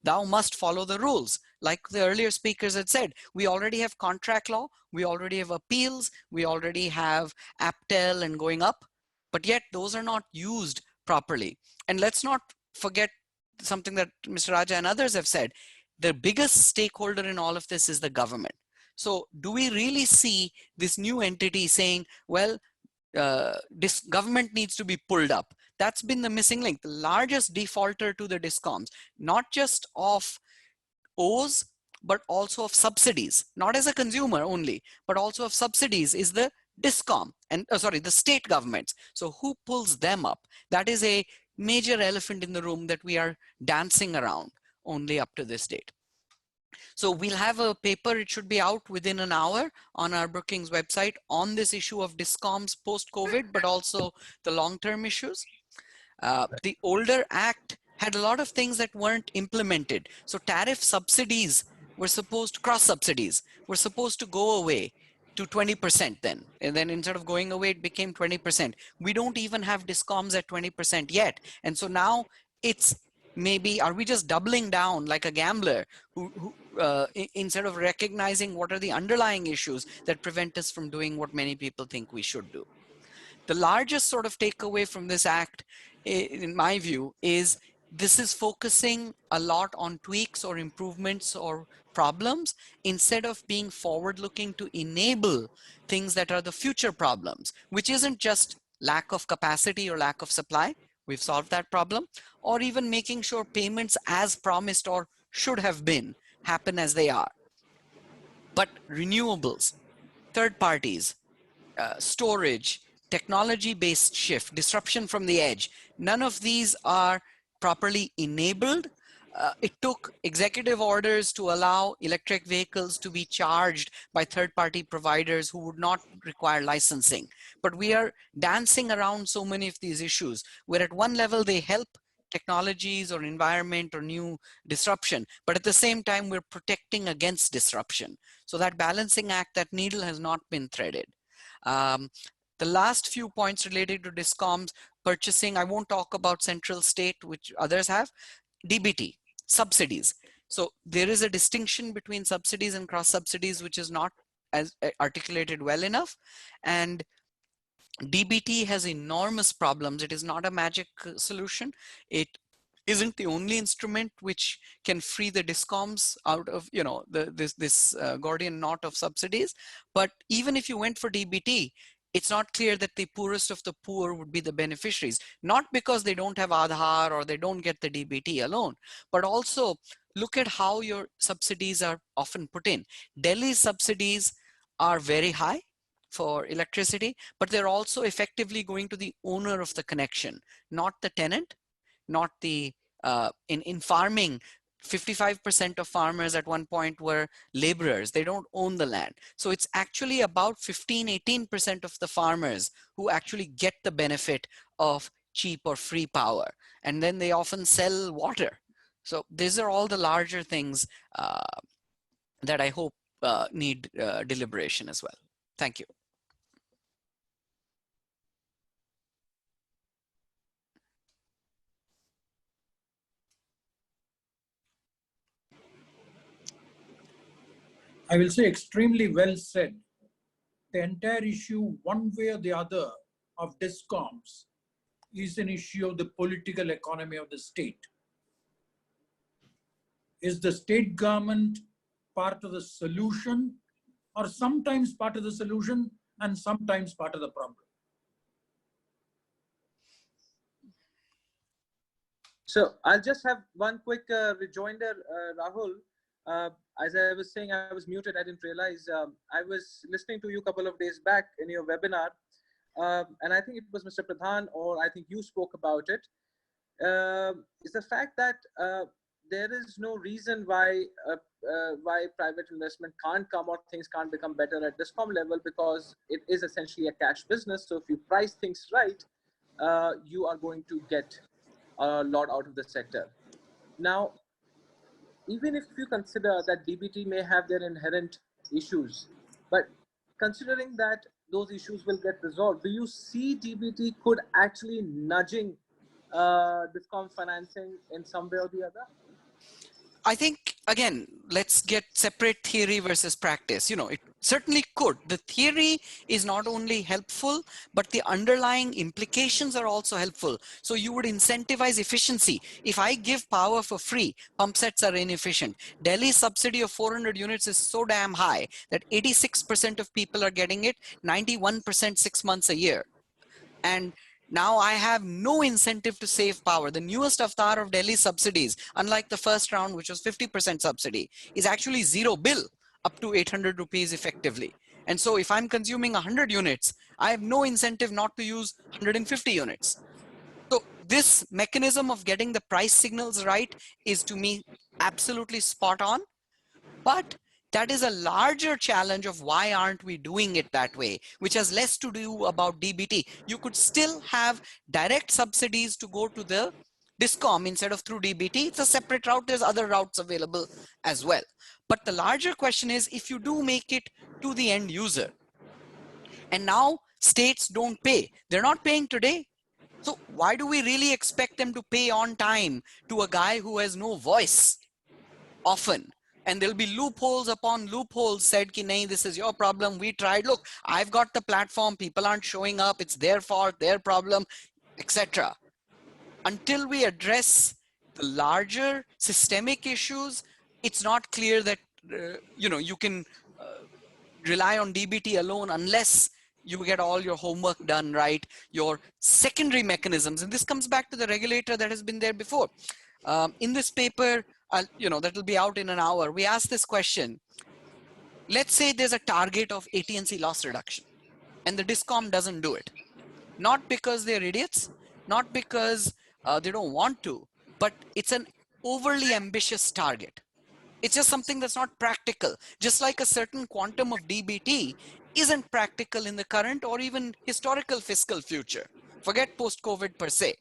Thou must follow the rules. Like the earlier speakers had said, we already have contract law, we already have appeals, we already have APTEL and going up, but yet those are not used properly. And let's not forget something that Mr. Raja and others have said. The biggest stakeholder in all of this is the government. So do we really see this new entity saying, well, this government needs to be pulled up? That's been the missing link. The largest defaulter to the discoms, not just of O's, but also of subsidies, not as a consumer only, but also of subsidies, is the discom and the state governments. So who pulls them up? That is a major elephant in the room that we are dancing around only up to this date. So we'll have a paper, it should be out within an hour on our Brookings website on this issue of discoms post-COVID, but also the long-term issues. The older act had a lot of things that weren't implemented. So tariff subsidies were supposed, cross subsidies were supposed to go away to 20% then. And then instead of going away, it became 20%. We don't even have discoms at 20% yet. And so now it's maybe, are we just doubling down like a gambler who instead of recognizing what are the underlying issues that prevent us from doing what many people think we should do? The largest sort of takeaway from this act, in my view, is this is focusing a lot on tweaks or improvements or problems instead of being forward-looking to enable things that are the future problems, which isn't just lack of capacity or lack of supply. We've solved that problem. Or even making sure payments as promised or should have been happen as they are. But renewables, third parties, storage, technology-based shift, disruption from the edge, none of these are properly enabled. It took executive orders to allow electric vehicles to be charged by third-party providers who would not require licensing. But we are dancing around so many of these issues, where at one level they help technologies or environment or new disruption, but at the same time we're protecting against disruption. So that balancing act, that needle has not been threaded. The last few points related to discoms, purchasing, I won't talk about central state, which others have. DBT, subsidies. So there is a distinction between subsidies and cross subsidies, which is not as articulated well enough. And DBT has enormous problems. It is not a magic solution. It isn't the only instrument which can free the discoms out of, you know, this Gordian knot of subsidies. But even if you went for DBT, it's not clear that the poorest of the poor would be the beneficiaries, not because they don't have Aadhaar or they don't get the DBT alone, but also look at how your subsidies are often put in. Delhi's subsidies are very high for electricity, but they're also effectively going to the owner of the connection, not the tenant, not the, in farming, 55% of farmers at one point were laborers. They don't own the land. So it's actually about 15–18% of the farmers who actually get the benefit of cheap or free power. And then they often sell water. So these are all the larger things that I hope need deliberation as well. Thank you. I will say extremely well said. The entire issue, one way or the other, of discoms is an issue of the political economy of the state. Is the state government part of the solution, or sometimes part of the solution and sometimes part of the problem? So I'll just have one quick rejoinder, Rahul. As I was saying, I was muted. I didn't realize. I was listening to you a couple of days back in your webinar, and I think it was Mr. Pradhan, or I think you spoke about it. Is the fact that there is no reason why private investment can't come or things can't become better at Discom level, because it is essentially a cash business. So if you price things right, you are going to get a lot out of the sector. Now, even if you consider that DBT may have their inherent issues, but considering that those issues will get resolved, do you see DBT could actually nudging Discom financing in some way or the other? I think, again, let's get separate theory versus practice. You know, it certainly could. The theory is not only helpful, but the underlying implications are also helpful. So you would incentivize efficiency. If I give power for free, pump sets are inefficient. Delhi's subsidy of 400 units is so damn high that 86% of people are getting it, 91% 6 months a year. And now I have no incentive to save power. The newest avatar of Delhi subsidies, unlike the first round, which was 50% subsidy, is actually zero bill up to 800 rupees effectively. And so if I'm consuming 100 units, I have no incentive not to use 150 units. So this mechanism of getting the price signals right is, to me, absolutely spot on. But that is a larger challenge of why aren't we doing it that way, which has less to do about DBT. You could still have direct subsidies to go to the Discom instead of through DBT. It's a separate route. There's other routes available as well. But the larger question is, if you do make it to the end user, and now states don't pay, they're not paying today. So why do we really expect them to pay on time to a guy who has no voice often? And there'll be loopholes upon loopholes said ki nahi, this is your problem, we tried, look, I've got the platform, people aren't showing up, it's their fault, their problem, etc. Until we address the larger systemic issues, it's not clear that you can rely on DBT alone unless you get all your homework done right, your secondary mechanisms. And this comes back to the regulator that has been there before. In this paper, that will be out in an hour, we asked this question. Let's say there's a target of AT&C loss reduction and the Discom doesn't do it. Not because they're idiots, not because they don't want to, but it's an overly ambitious target. It's just something that's not practical. Just like a certain quantum of DBT isn't practical in the current or even historical fiscal future. Forget post-COVID per se.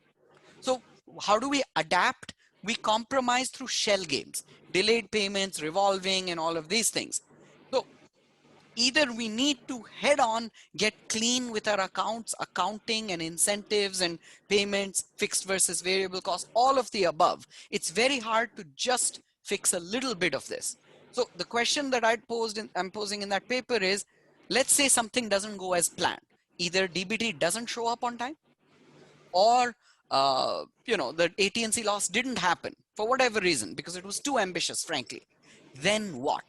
So how do we adapt? We compromise through shell games, delayed payments, revolving, and all of these things. So either we need to head on get clean with our accounts, accounting and incentives and payments, fixed versus variable cost, all of the above. It's very hard to just fix a little bit of this. So the question that I'm posing in that paper is, let's say something doesn't go as planned. Either DBT doesn't show up on time, or the AT&C loss didn't happen for whatever reason, because it was too ambitious, frankly. Then what?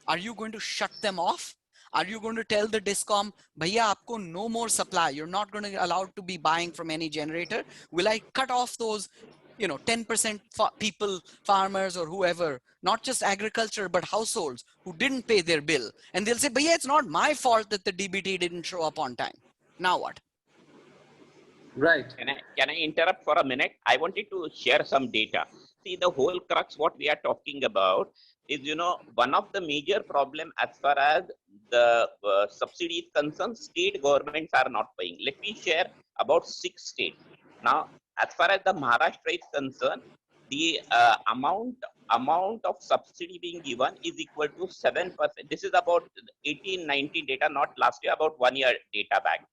Are you going to shut them off? Are you going to tell the Discom, bhaiya, aapko no more supply, you're not going to allow to be buying from any generator? Will I cut off those 10% people, farmers or whoever, not just agriculture, but households who didn't pay their bill? And they'll say, bhaiya, it's not my fault that the DBT didn't show up on time. Now what? Right. Can I interrupt for a minute? I wanted to share some data. See, the whole crux what we are talking about is, one of the major problem as far as the subsidy is concerned, state governments are not paying. Let me share about 6 states. Now, as far as the Maharashtra is concerned, the amount of subsidy being given is equal to 7%. This is about 18-19 data, not last year, about 1 year data back.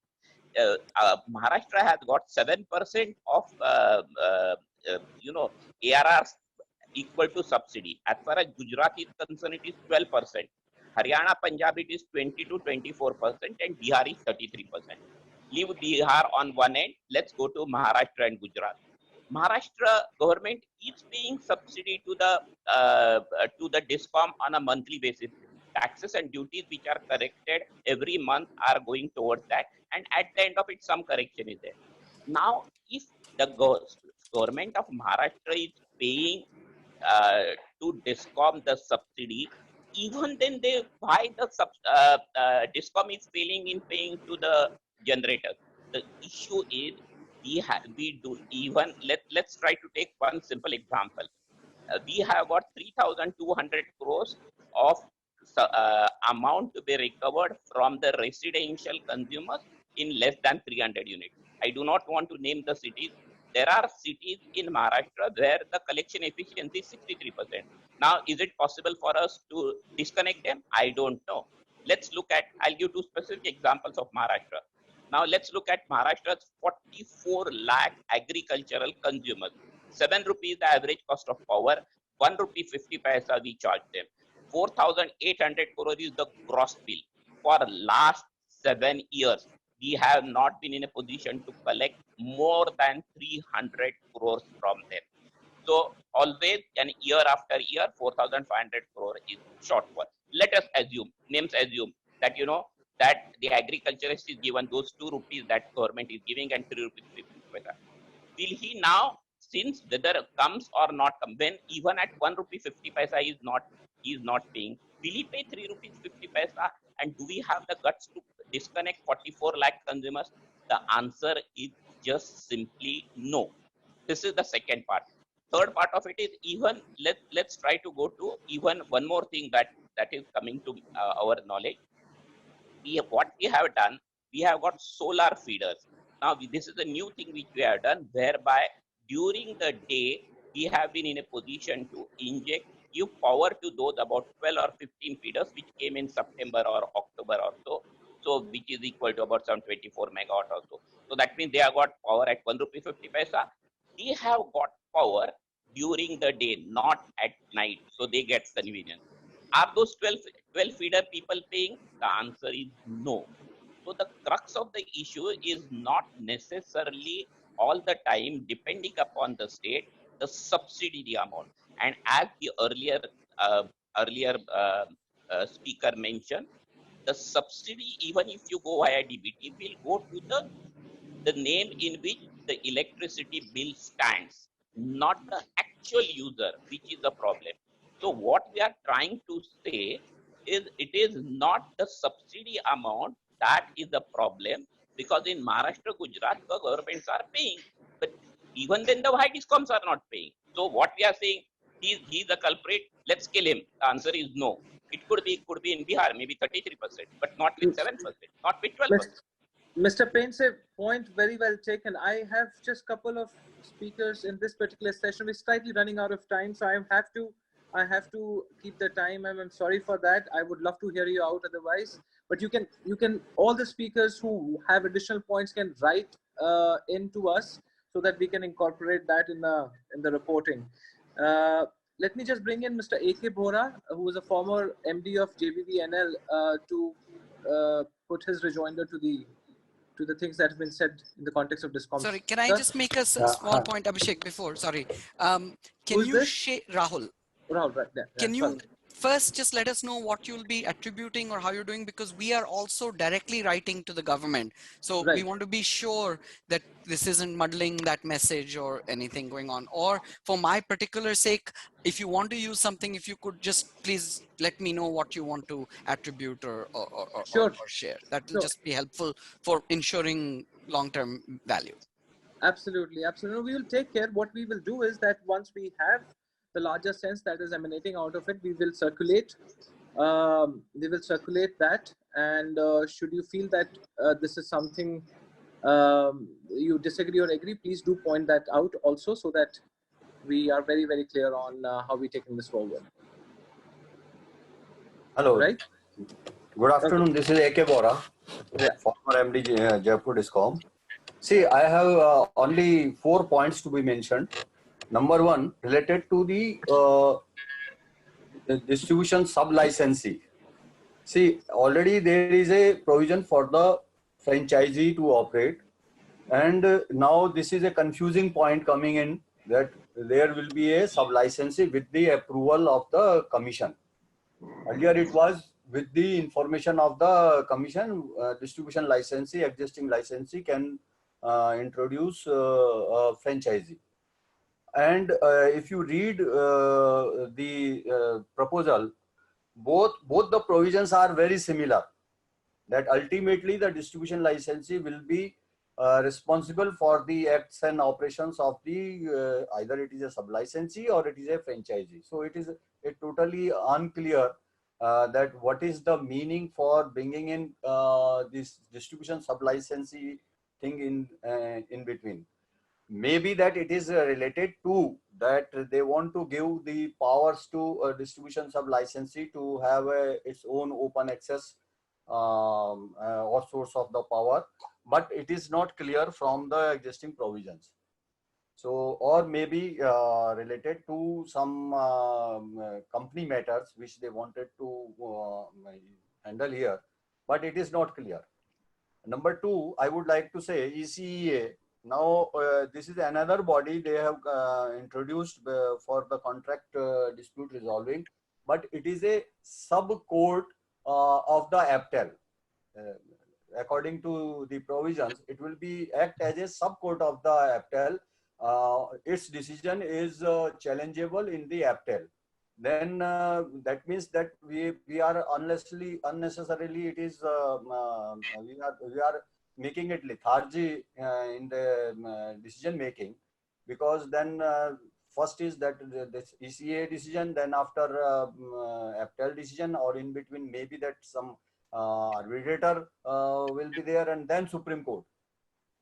Maharashtra has got 7% of ARRs equal to subsidy. As far as Gujarat is concerned, it is 12%. Haryana, Punjab, it is 20 to 24%, and Bihar is 33%. Leave Bihar on one end. Let's go to Maharashtra and Gujarat. Maharashtra government is paying subsidy to the Discom on a monthly basis. Taxes and duties which are corrected every month are going towards that, and at the end of it, some correction is there. Now, if the government of Maharashtra is paying to DISCOM the subsidy, even then they why the DISCOM is failing in paying to the generator. The issue is we do even let's try to take one simple example. We have got 3,200 crores of amount to be recovered from the residential consumers in less than 300 units. I do not want to name the cities. There are cities in Maharashtra where the collection efficiency is 63%. Now, is it possible for us to disconnect them? I don't know. Let's look at, I'll give two specific examples of Maharashtra. Now, let's look at Maharashtra's 44 lakh agricultural consumers. 7 rupees the average cost of power, 1 rupee 50 paisa we charge them. 4,800 crore is the gross bill. For last 7 years, we have not been in a position to collect more than 300 crores from them. So always, and year after year, 4,500 crore is shortfall. Let us assume, names assume that that the agriculturist is given those 2 rupees that government is giving and 3 rupees 50 paisa. Will he now, since whether comes or not come, when even at 1 rupee 50 paisa is not paying, will he pay 3 rupees 50 paisa? And do we have the guts to disconnect 44 lakh consumers? The answer is just simply no. This is the second part. Third part of it is even let's try to go to even one more thing that is coming to our knowledge. What we have done, we have got solar feeders. Now this is a new thing which we have done, whereby during the day we have been in a position to give power to those about 12 or 15 feeders which came in September or October or so which is equal to about some 24 megawatt or so. So that means they have got power at 1 rupee 50 paisa. They have got power during the day, not at night, so they get convenience. Are those 12 feeder people paying? The answer is no. So the crux of the issue is not necessarily all the time depending upon the state, the subsidy amount. And as the earlier speaker mentioned, the subsidy, even if you go via DBT, will go to the name in which the electricity bill stands, not the actual user, which is the problem. So what we are trying to say is it is not the subsidy amount that is the problem, because in Maharashtra, Gujarat, the governments are paying, but even then the high discoms are not paying. So what we are saying, he's the culprit, let's kill him. The answer is no. It could be in Bihar, maybe 33%, but not with 7%, not with 12%. Mr. Payne's point very well taken. I have just a couple of speakers in this particular session. We're slightly running out of time, so I have to keep the time. I'm sorry for that. I would love to hear you out otherwise, but you can all the speakers who have additional points can write into us so that we can incorporate that in the reporting. Let me just bring in Mr. A.K. Bora, who is a former MD of JBVNL, to put his rejoinder to the things that have been said in the context of DISCOMs. Sorry, can I just make a small point, Abhishek, before? Sorry. Can you share, Rahul? Rahul, right there. Can you first just let us know what you'll be attributing or how you're doing, because we are also directly writing to the government. So we want to be sure that this isn't muddling that message or anything going on. Or for my particular sake, if you want to use something, if you could just please let me know what you want to attribute or share. That will just be helpful for ensuring long-term value. Absolutely. We will take care. What we will do is that once we have the larger sense that is emanating out of it, we will circulate. That, and should you feel that this is something you disagree or agree, please do point that out also, so that we are very, very clear on how we're taking this forward. Hello. Right. Good afternoon. Okay. This is A.K. Bora, former MD Jaipur DISCOM. See, I have only 4 points to be mentioned. Number 1, related to the distribution sub-licensee. See, already there is a provision for the franchisee to operate, and now this is a confusing point coming in, that there will be a sub-licensee with the approval of the commission. Earlier it was with the information of the commission, distribution licensee, existing licensee can introduce a franchisee. And if you read the proposal, both the provisions are very similar. That ultimately the distribution licensee will be responsible for the acts and operations of the either it is a sub licensee or it is a franchisee. So it is totally unclear that what is the meaning for bringing in this distribution sub licensee thing in between. Maybe that it is related to that they want to give the powers to a distribution sub licensee to have its own open access or source of the power, but it is not clear from the existing provisions. So, or maybe related to some company matters which they wanted to handle here, but it is not clear. Number two, I would like to say ECEA. Now, this is another body they have introduced for the contract dispute resolving, but it is a sub-court of the APTEL. According to the provisions, it will be act as a sub-court of the APTEL. Its decision is challengeable in the APTEL. Then that means that we are unnecessarily it is we are making it lethargy in the decision making, because then first is that this ECA decision, then after APTEL decision, or in between maybe that some arbitrator will be there, and then Supreme Court.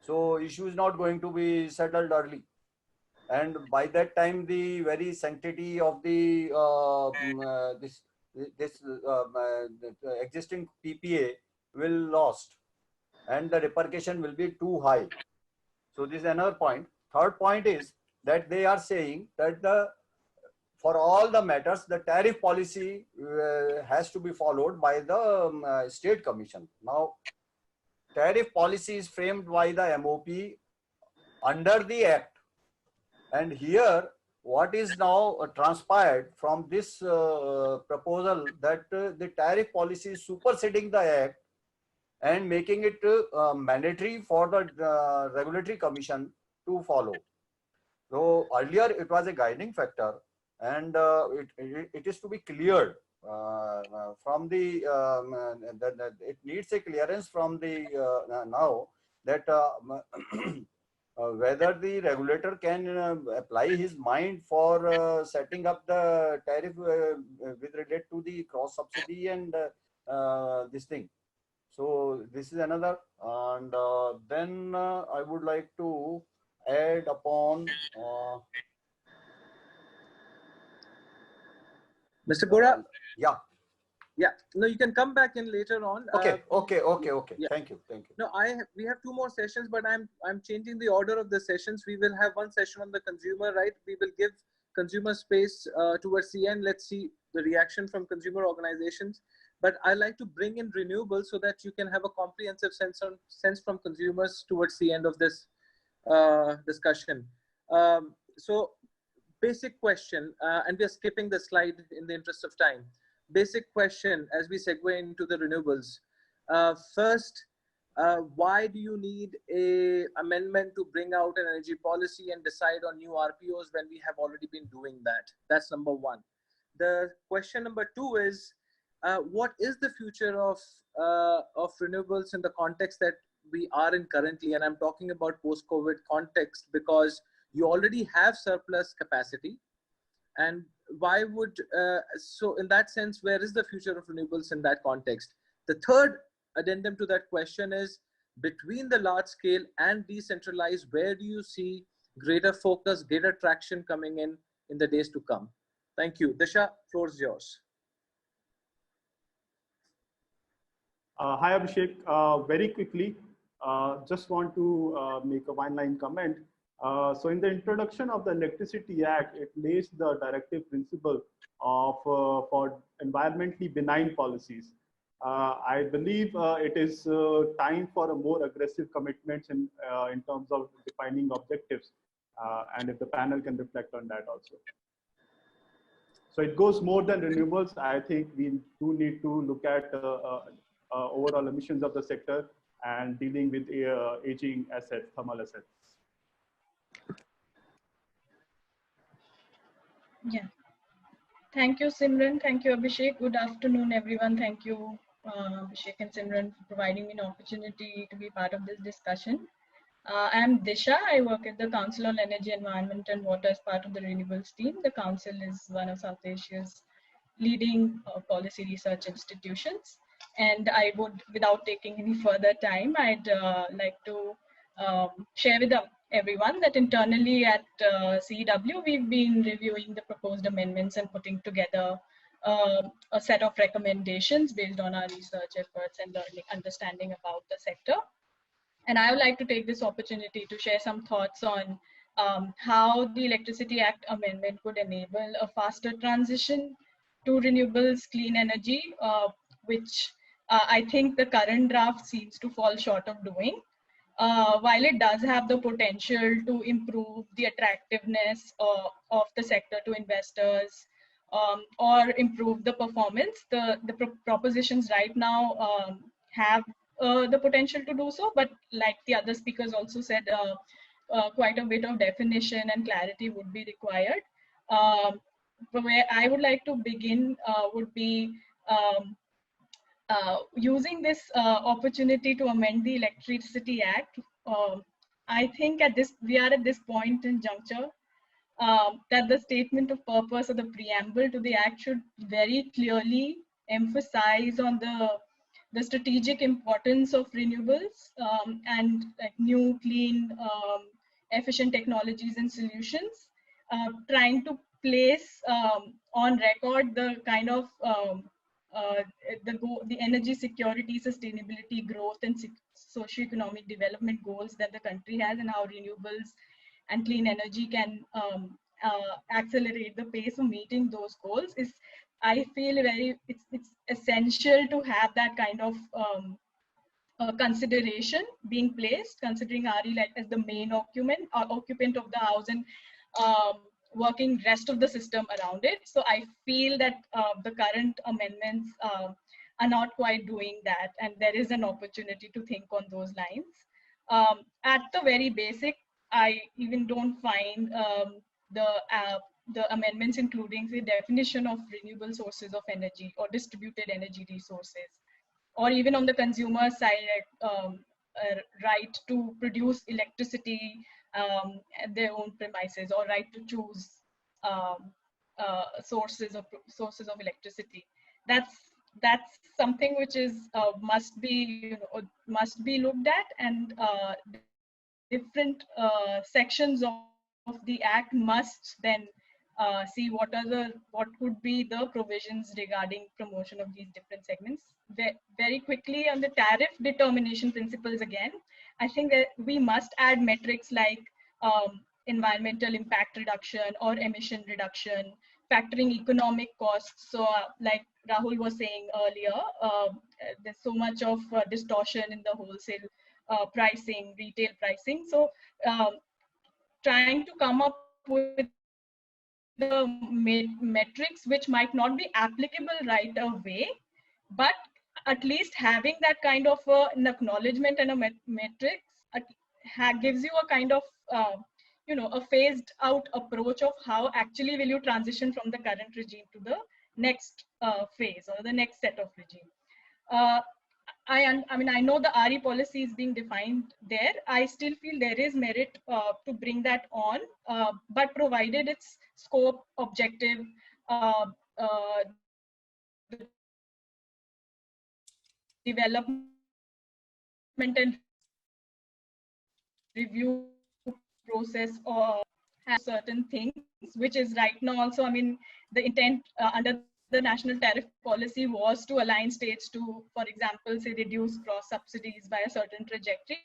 So issue is not going to be settled early. And by that time, the very sanctity of the existing PPA will lost, and the repercussion will be too high. So this is another point. Third point is that they are saying that for all the matters, the tariff policy has to be followed by the state commission. Now, tariff policy is framed by the MOP under the Act. And here, what is now transpired from this proposal, that the tariff policy is superseding the Act and making it mandatory for the regulatory commission to follow. So earlier it was a guiding factor, and it is to be cleared from the, it needs a clearance from the now that whether the regulator can apply his mind for setting up the tariff with regard to the cross subsidy and this thing. So this is another, and then I would like to add upon Mr. Bora. Yeah. No, you can come back in later on. Okay. Yeah. Thank you. No, we have two more sessions, but I'm changing the order of the sessions. We will have one session on the consumer, right? We will give consumer space towards the end. Let's see the reaction from consumer organizations. But I like to bring in renewables so that you can have a comprehensive sense from consumers towards the end of this discussion. So basic question, and we are skipping the slide in the interest of time. Basic question as we segue into the renewables. First, why do you need a amendment to bring out an energy policy and decide on new RPOs when we have already been doing that? That's number one. The question number two is, what is the future of renewables in the context that we are in currently? And I'm talking about post-COVID context, because you already have surplus capacity. And why would, so in that sense, where is the future of renewables in that context? The third addendum to that question is, between the large scale and decentralized, where do you see greater focus, greater traction coming in the days to come? Thank you. Disha, floor is yours. Hi, Abhishek. Very quickly, just want to make a one-line comment. So in the introduction of the Electricity Act, it lays the directive principle of for environmentally benign policies. I believe it is time for a more aggressive commitments in terms of defining objectives, and if the panel can reflect on that also. So it goes more than renewables. I think we do need to look at overall emissions of the sector and dealing with aging assets, thermal assets. Yeah. Thank you, Simran. Thank you, Abhishek. Good afternoon, everyone. Thank you, Abhishek and Simran, for providing me an opportunity to be part of this discussion. I'm Disha. I work at the Council on Energy, Environment and Water as part of the Renewables team. The Council is one of South Asia's leading policy research institutions. And I would, without taking any further time, I'd like to share with everyone that internally at CEW, we've been reviewing the proposed amendments and putting together a set of recommendations based on our research efforts and learning, understanding about the sector. And I would like to take this opportunity to share some thoughts on how the Electricity Act amendment could enable a faster transition to renewables, clean energy, which I think the current draft seems to fall short of doing. While it does have the potential to improve the attractiveness of the sector to investors or improve the performance, the propositions right now have the potential to do so, but like the other speakers also said, quite a bit of definition and clarity would be required. Where I would like to begin would be using this opportunity to amend the Electricity Act. I think we are at this point in juncture that the statement of purpose or the preamble to the act should very clearly emphasize on the strategic importance of renewables and like new, clean, efficient technologies and solutions, trying to place on record the kind of uh, the energy security, sustainability, growth, and socioeconomic development goals that the country has, and how renewables and clean energy can accelerate the pace of meeting those goals. Is I feel it's essential to have that kind of consideration being placed, considering RE like as the main occupant of the house and working rest of the system around it. So I feel that the current amendments are not quite doing that, and there is an opportunity to think on those lines. At the very basic, I even don't find the amendments including the definition of renewable sources of energy or distributed energy resources, or even on the consumer side, right to produce electricity at their own premises, or right to choose um, sources of electricity. That's something which is must be must be looked at, and different sections of the act must then see what could be the provisions regarding promotion of these different segments. Very quickly on the tariff determination principles again, I think that we must add metrics like environmental impact reduction or emission reduction, factoring economic costs. So like Rahul was saying earlier, there's so much of distortion in the wholesale pricing, retail pricing. So trying to come up with the metrics which might not be applicable right away, but at least having that kind of an acknowledgement and a metrics gives you a kind of a phased out approach of how actually will you transition from the current regime to the next phase or the next set of regime. I mean, I know the RE policy is being defined there. I still feel there is merit to bring that on, but provided its scope, objective, the development and review process or have certain things, which is right now also, I mean, the intent under the national tariff policy was to align states to, for example, say reduce cross subsidies by a certain trajectory,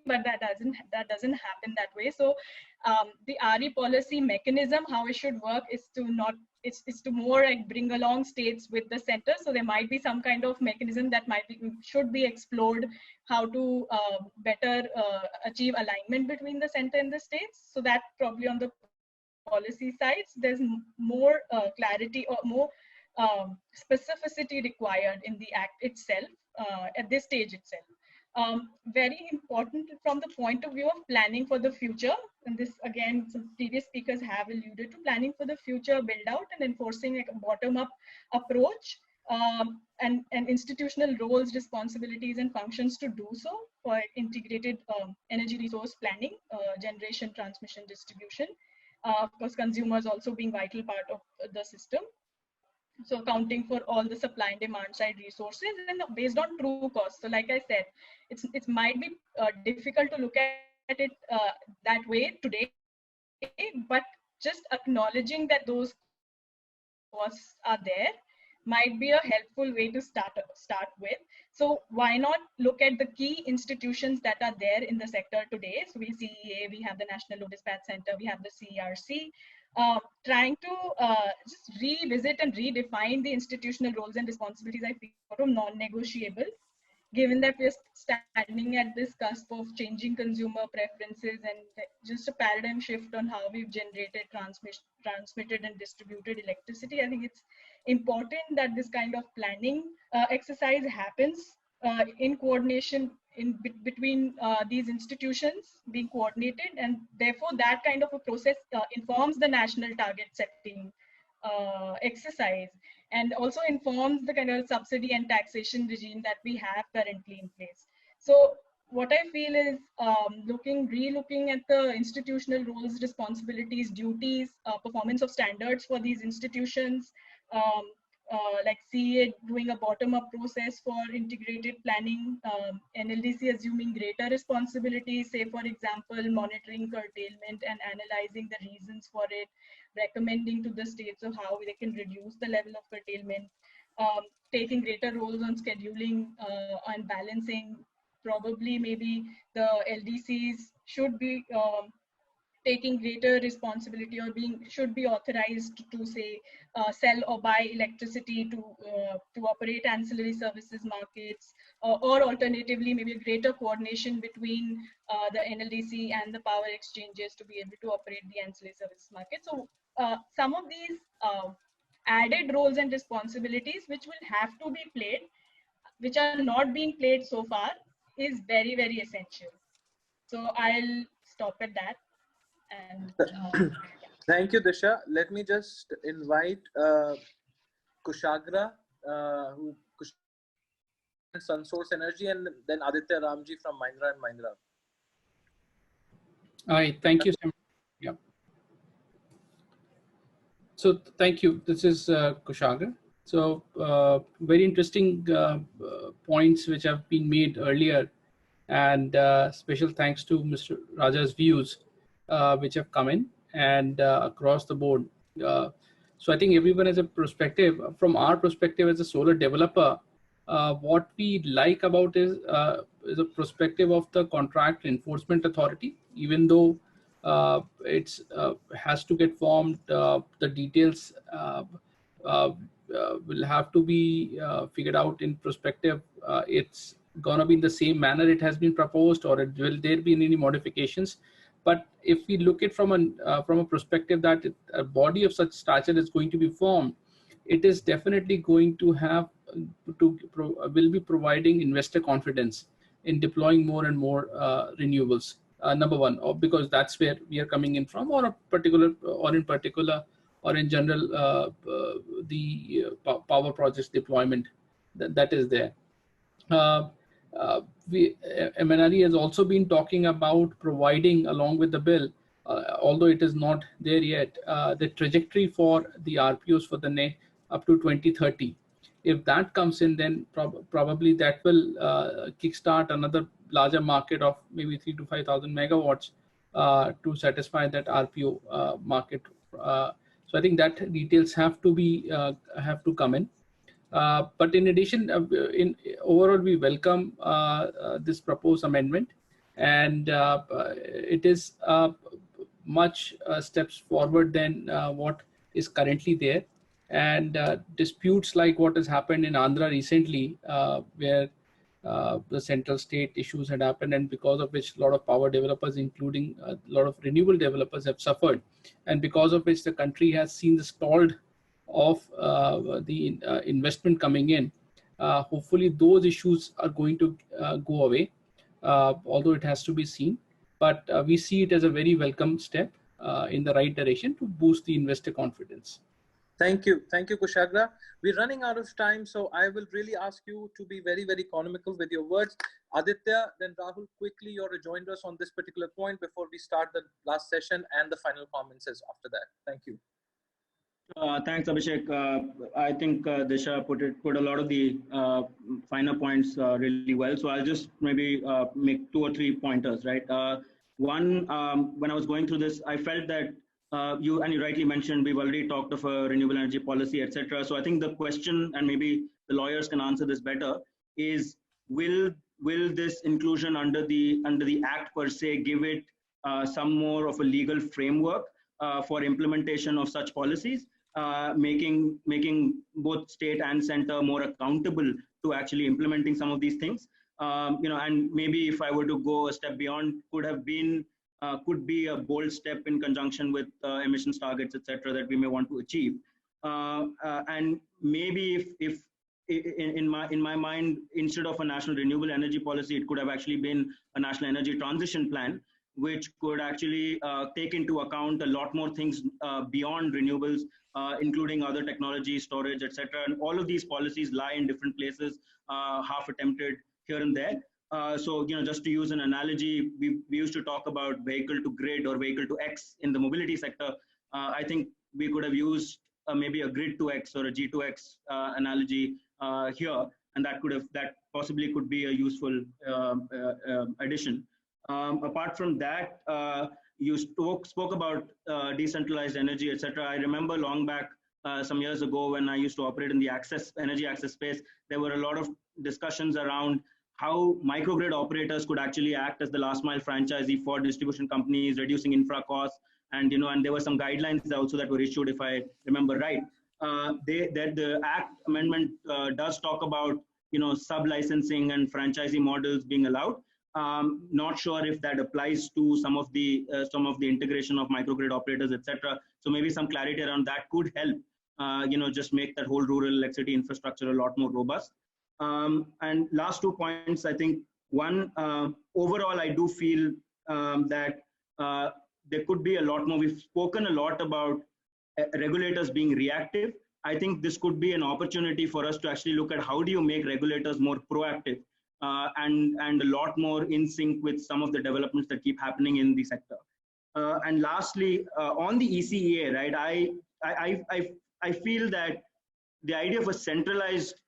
but that doesn't happen that way. So the RE policy mechanism, how it should work is to not, it's to more like bring along states with the center. So there might be some kind of mechanism that should be explored, how to better achieve alignment between the center and the states. So that probably on the policy sides, there's more clarity or more specificity required in the act itself at this stage itself. very important from the point of view of planning for the future. And this, again, some previous speakers have alluded to planning for the future build out and enforcing like a bottom-up approach, and institutional roles, responsibilities, and functions to do so for integrated energy resource planning, generation, transmission, distribution. Of course, consumers also being vital part of the system. So accounting for all the supply and demand side resources and based on true cost. So like I said, it might be difficult to look at it that way today, but just acknowledging that those costs are there might be a helpful way to start with. So why not look at the key institutions that are there in the sector today? So we CEA, we have the National Load Dispatch Center, we have the CERC, trying to just revisit and redefine the institutional roles and responsibilities. I feel sort of non-negotiable, given that we're standing at this cusp of changing consumer preferences and just a paradigm shift on how we've generated, transmitted and distributed electricity. I think it's important that this kind of planning exercise happens in coordination between these institutions being coordinated, and therefore that kind of a process informs the national target setting exercise, and also informs the kind of subsidy and taxation regime that we have currently in place. So what I feel is re-looking at the institutional roles, responsibilities, duties, performance of standards for these institutions, like CEA doing a bottom-up process for integrated planning, NLDC assuming greater responsibilities, say for example, monitoring curtailment and analyzing the reasons for it, recommending to the states of how they can reduce the level of curtailment, taking greater roles on scheduling and balancing. Probably maybe the LDCs should be taking greater responsibility or should be authorized to say sell or buy electricity to operate ancillary services markets, or alternatively maybe a greater coordination between the NLDC and the power exchanges to be able to operate the ancillary services market. So some of these added roles and responsibilities which will have to be played, which are not being played so far, is very, very essential. So I'll stop at that. And thank you, Disha. Let me just invite Kushagra, who SunSource Energy, and then Aditya Ramji from Mahindra and Mahindra. Hi, thank you. Yeah. So thank you. This is Kushagra. So very interesting points which have been made earlier, and special thanks to Mr. Raja's views which have come in and across the board. So I think everyone has a perspective. From our perspective as a solar developer, what we like about is a perspective of the Contract Enforcement Authority. Even though it's has to get formed, the details will have to be figured out in perspective. It's gonna be in the same manner it has been proposed, or will there be any modifications? But if we look at from a perspective that a body of such stature is going to be formed, it is definitely going to have will be providing investor confidence in deploying more and more renewables. Number one, because that's where we are coming in from, or a particular, or in particular, or in general, the power projects deployment that is there. MNRE has also been talking about providing, along with the bill, although it is not there yet, the trajectory for the RPOs for the net up to 2030. If that comes in, then probably that will kickstart another larger market of maybe 3,000 to 5,000 megawatts to satisfy that RPO market. So I think that details have to come in. But in addition, overall, we welcome this proposed amendment, and it is much steps forward than what is currently there. And disputes like what has happened in Andhra recently, where the central state issues had happened, and because of which a lot of power developers, including a lot of renewable developers, have suffered, and because of which the country has seen the stalled of the investment coming in. Hopefully those issues are going to go away, although it has to be seen. But we see it as a very welcome step in the right direction to boost the investor confidence. Thank you, Kushagra. We're running out of time, so I will really ask you to be very, very economical with your words. Aditya, then Rahul, quickly your rejoinders on this particular point before we start the last session and the final comments after that. Thank you. Thanks, Abhishek. I think Disha put a lot of the finer points really well. So I'll just maybe make 2 or 3 pointers, right? One, when I was going through this, I felt that you rightly mentioned, we've already talked of a renewable energy policy, etc. So I think the question, and maybe the lawyers can answer this better, is will this inclusion under the Act per se give it some more of a legal framework for implementation of such policies, making both state and center more accountable to actually implementing some of these things? And maybe if I were to go a step beyond, could be a bold step in conjunction with emissions targets, etc., that we may want to achieve. And maybe if in my mind, instead of a national renewable energy policy, it could have actually been a national energy transition plan, which could actually take into account a lot more things beyond renewables, including other technologies, storage, etc. And all of these policies lie in different places, half attempted here and there. So, just to use an analogy, we used to talk about vehicle to grid or vehicle to X in the mobility sector. I think we could have used maybe a grid to X or a G to X analogy here, and that possibly could be a useful addition. Apart from that, you spoke about decentralized energy, etc. I remember long back, some years ago, when I used to operate in the energy access space, there were a lot of discussions around how microgrid operators could actually act as the last mile franchisee for distribution companies, reducing infra costs, and there were some guidelines also that were issued, if I remember right. The Act amendment does talk about sub-licensing and franchisee models being allowed. Not sure if that applies to some of the integration of microgrid operators, etc. So maybe some clarity around that could help, just make that whole rural electricity infrastructure a lot more robust. And last 2 points, I think one, overall, I do feel that there could be a lot more. We've spoken a lot about regulators being reactive. I think this could be an opportunity for us to actually look at how do you make regulators more proactive and a lot more in sync with some of the developments that keep happening in the sector. And lastly, on the ECEA, right, I feel that the idea of a centralized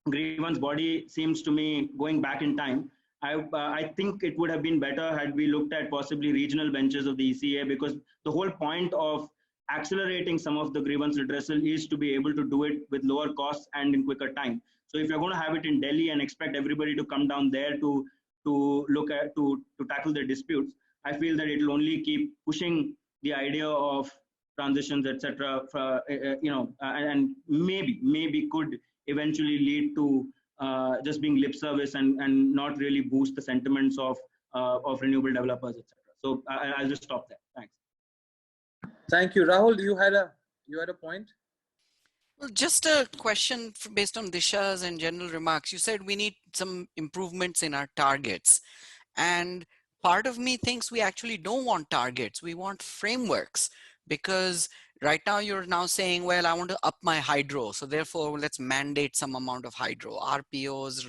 grievance body seems to me going back in time. I think it would have been better had we looked at possibly regional benches of the ECA, because the whole point of accelerating some of the grievance redressal is to be able to do it with lower costs and in quicker time. So if you're going to have it in Delhi and expect everybody to come down there to tackle their disputes, I feel that it will only keep pushing the idea of transitions, etc. And maybe could eventually lead to just being lip service and not really boost the sentiments of renewable developers, etc. So I'll just stop there. Thanks. Thank you, Rahul. You had a point. Well, just a question based on Disha's and general remarks. You said we need some improvements in our targets, and part of me thinks we actually don't want targets. We want frameworks, because right now you're now saying, well, I want to up my hydro, so therefore let's mandate some amount of hydro, RPOs,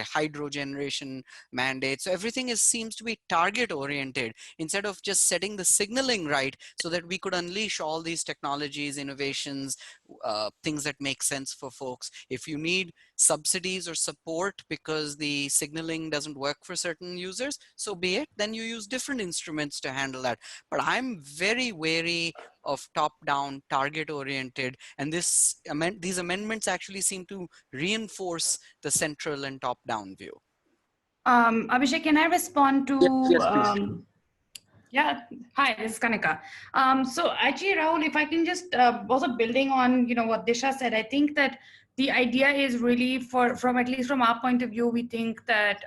hydro generation mandates. So everything seems to be target oriented instead of just setting the signaling right, so that we could unleash all these technologies, innovations, things that make sense for folks. If you need subsidies or support because the signaling doesn't work for certain users, so be it, then you use different instruments to handle that. But I'm very wary of top-down, target-oriented, and these amendments actually seem to reinforce the central and top-down view. Abhishek, can I respond to? Yes, please. Yeah. Hi, this is Kanika. So actually, Rahul, if I can just also building on what Disha said, I think that the idea is really from at least from our point of view, we think that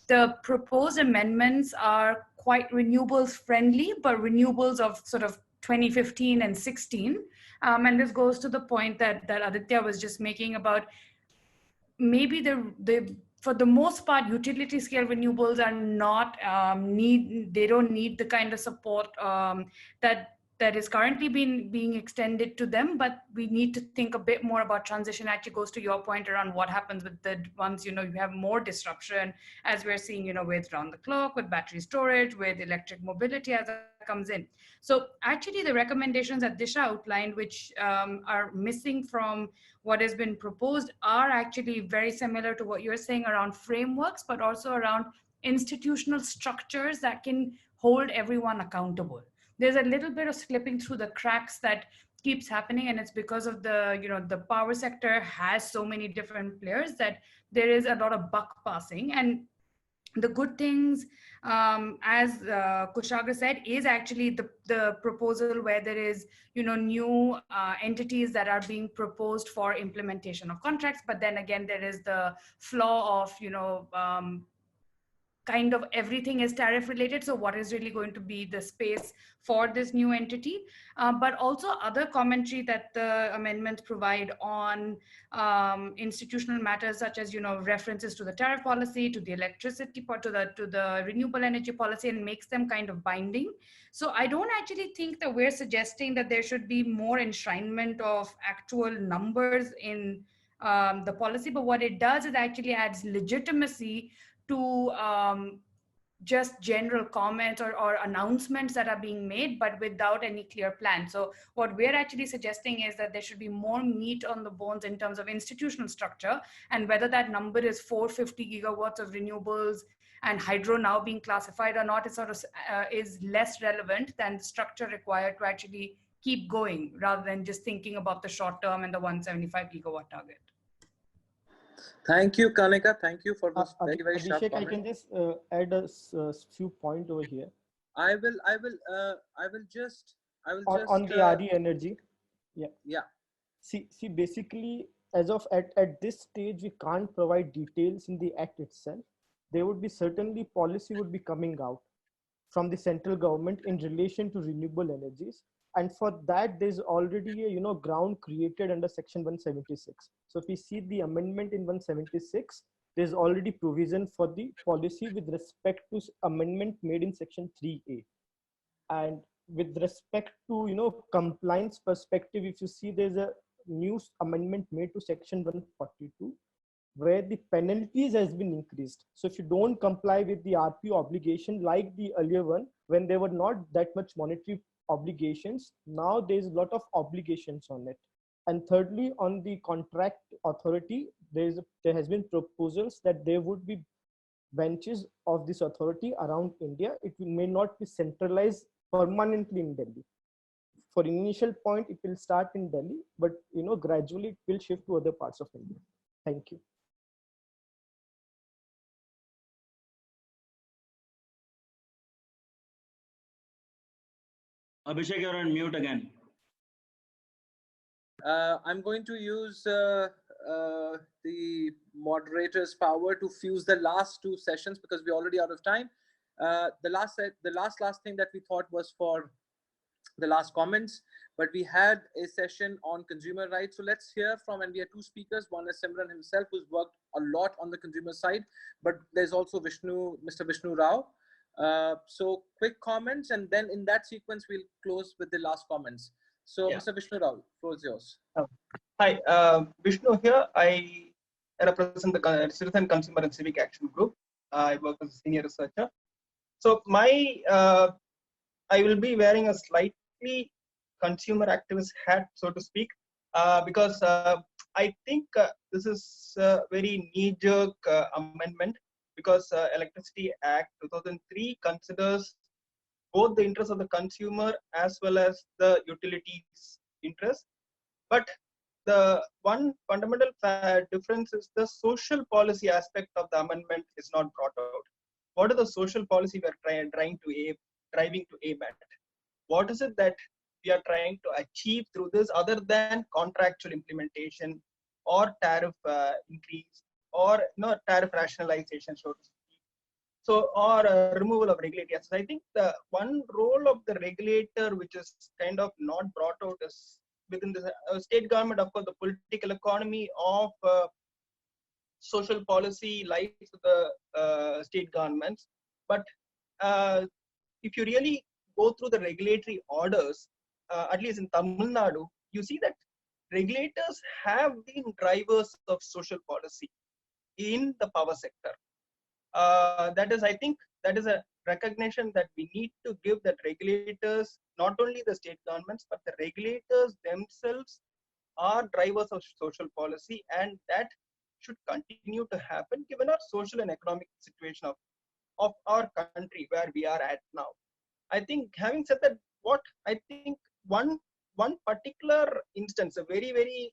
the proposed amendments are quite renewables friendly, but renewables of sort of 2015 and 16. And this goes to the point that Aditya was just making about maybe for the most part, utility scale renewables are not they don't need the kind of support that is currently being extended to them, but we need to think a bit more about transition. Actually goes to your point around what happens with the ones, you have more disruption, as we're seeing, with round the clock, with battery storage, with electric mobility as that comes in. So actually the recommendations that Disha outlined, which are missing from what has been proposed, are actually very similar to what you're saying around frameworks, but also around institutional structures that can hold everyone accountable. There's a little bit of slipping through the cracks that keeps happening, and it's because of the power sector has so many different players that there is a lot of buck passing. And the good things, as Kushagra said, is actually the proposal where there is new entities that are being proposed for implementation of contracts, but then again there is the flaw of kind of everything is tariff related. So what is really going to be the space for this new entity? But also other commentary that the amendments provide on institutional matters, such as references to the tariff policy, to the electricity, to the renewable energy policy, and makes them kind of binding. So I don't actually think that we're suggesting that there should be more enshrinement of actual numbers in the policy, but what it does is actually adds legitimacy to just general comments or announcements that are being made, but without any clear plan. So what we're actually suggesting is that there should be more meat on the bones in terms of institutional structure, and whether that number is 450 gigawatts of renewables and hydro now being classified or not is is less relevant than the structure required to actually keep going, rather than just thinking about the short term and the 175 gigawatt target. Thank you, Kanika. Thank you for this very sharp Abhishek, comment. I can just add a few points over here. I will just on the RE energy. Yeah. See, basically, as of at this stage, we can't provide details in the act itself. There would be certainly policy would be coming out from the central government in relation to renewable energies. And for that, there's already a ground created under Section 176. So if we see the amendment in 176, there's already provision for the policy with respect to amendment made in Section 3A. And with respect to compliance perspective, if you see, there's a new amendment made to Section 142, where the penalties has been increased. So if you don't comply with the RPO obligation like the earlier one, when there were not that much monetary obligations, now there's a lot of obligations on it. And thirdly, on the contract authority, there has been proposals that there would be benches of this authority around India. It may not be centralized permanently in Delhi. For initial point, it will start in Delhi, but gradually it will shift to other parts of India. Thank you. Abhishek, you're on mute again. I'm going to use the moderator's power to fuse the last two sessions because we're already out of time. The last thing that we thought was for the last comments, but we had a session on consumer rights. So let's hear from, and we have two speakers. One is Simran himself, who's worked a lot on the consumer side, but there's also Mr. Vishnu Rao. So quick comments, and then in that sequence, we'll close with the last comments. So yeah. Mr. Vishnu Rao, floor is yours. Hi, Vishnu here. I represent the Citizen Consumer and Civic Action Group. I work as a senior researcher. So I will be wearing a slightly consumer activist hat, so to speak, because I think this is a very knee-jerk amendment, because Electricity Act 2003 considers both the interests of the consumer as well as the utilities interest. But the one fundamental difference is the social policy aspect of the amendment is not brought out. What is the social policy we are driving to aim at? What is it that we are trying to achieve through this, other than contractual implementation or tariff increase or tariff rationalization, so to speak? So, or removal of regulatory assets. I think the one role of the regulator, which is kind of not brought out, is within the state government, of course, the political economy of social policy lies with the state governments. But if you really go through the regulatory orders, at least in Tamil Nadu, you see that regulators have been drivers of social policy in the power sector. That is, I think, that is a recognition that we need to give, that regulators, not only the state governments, but the regulators themselves are drivers of social policy, and that should continue to happen given our social and economic situation of our country where we are at now. I think, having said that, what I think one particular instance, a very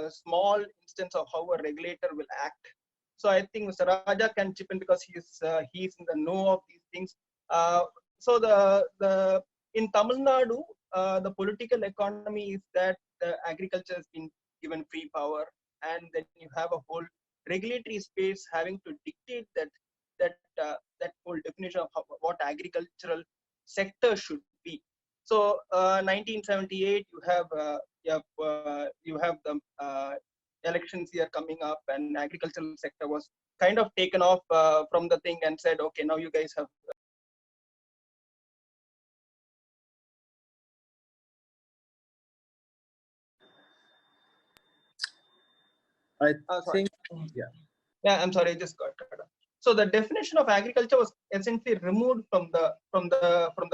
small instance of how a regulator will act. So I think Mr. Raja can chip in because he's in the know of these things. So the in Tamil Nadu, the political economy is that the agriculture has been given free power, and then you have a whole regulatory space having to dictate that whole definition of what agricultural sector should be. So 1978, you have the elections here coming up, and agricultural sector was kind of taken off from the thing and said, okay, now you guys have I think, yeah, I'm sorry, I just got cut off. So the definition of agriculture was essentially removed from the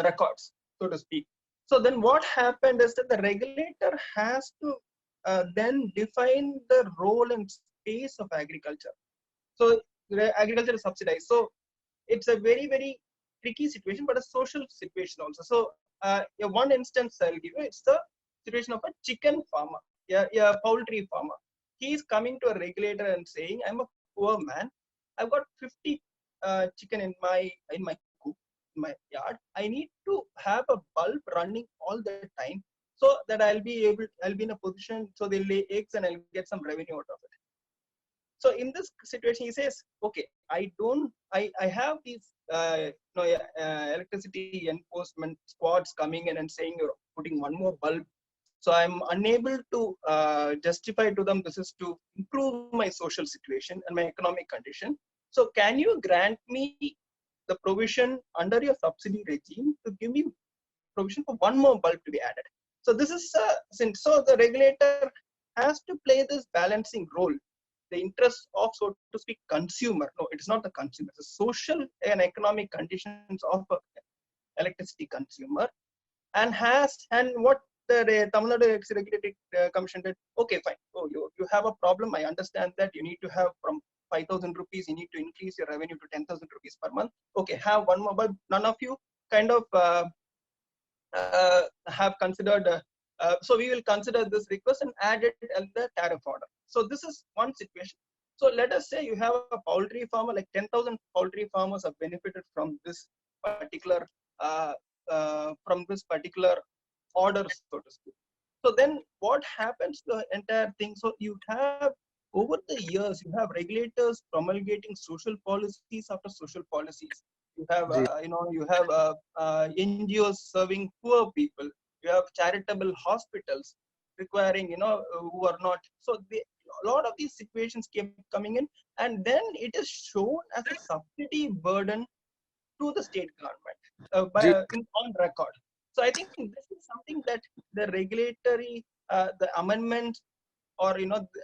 records, so to speak. So then what happened is that the regulator has to then define the role and space of agriculture. So agriculture is subsidized. So it's a very tricky situation, but a social situation also. So one instance I'll give you, it's the situation of a chicken farmer, a poultry farmer. He is coming to a regulator and saying, I'm a poor man. I've got 50 chicken in my coop, in my yard. I need to have a bulb running all the time so that I'll be in a position, so they'll lay eggs and I'll get some revenue out of it. So in this situation, he says, okay, I have these electricity enforcement squads coming in and saying you're putting one more bulb. So I'm unable to justify to them this is to improve my social situation and my economic condition. So can you grant me the provision under your subsidy regime to give me provision for one more bulb to be added? So this is so the regulator has to play this balancing role. The interest of, so to speak, consumer. No, it is not the consumer. It's the social and economic conditions of an electricity consumer, and what the Tamil Nadu Regulatory Commission did. Okay, fine. Oh, you have a problem. I understand that you need to have from 5,000 rupees. You need to increase your revenue to 10,000 rupees per month. Okay, have one more, but none of you kind of have considered. So we will consider this request and add it in the tariff order. So this is one situation. So let us say you have a poultry farmer, like 10,000 poultry farmers have benefited from this particular order, so to speak. So then what happens to the entire thing? So you have, over the years, you have regulators promulgating social policies after social policies. You have, NGOs serving poor people. You have charitable hospitals requiring, who are not. So a lot of these situations keep coming in, and then it is shown as a subsidy burden to the state government on record. So I think this is something that the regulatory, the amendment, or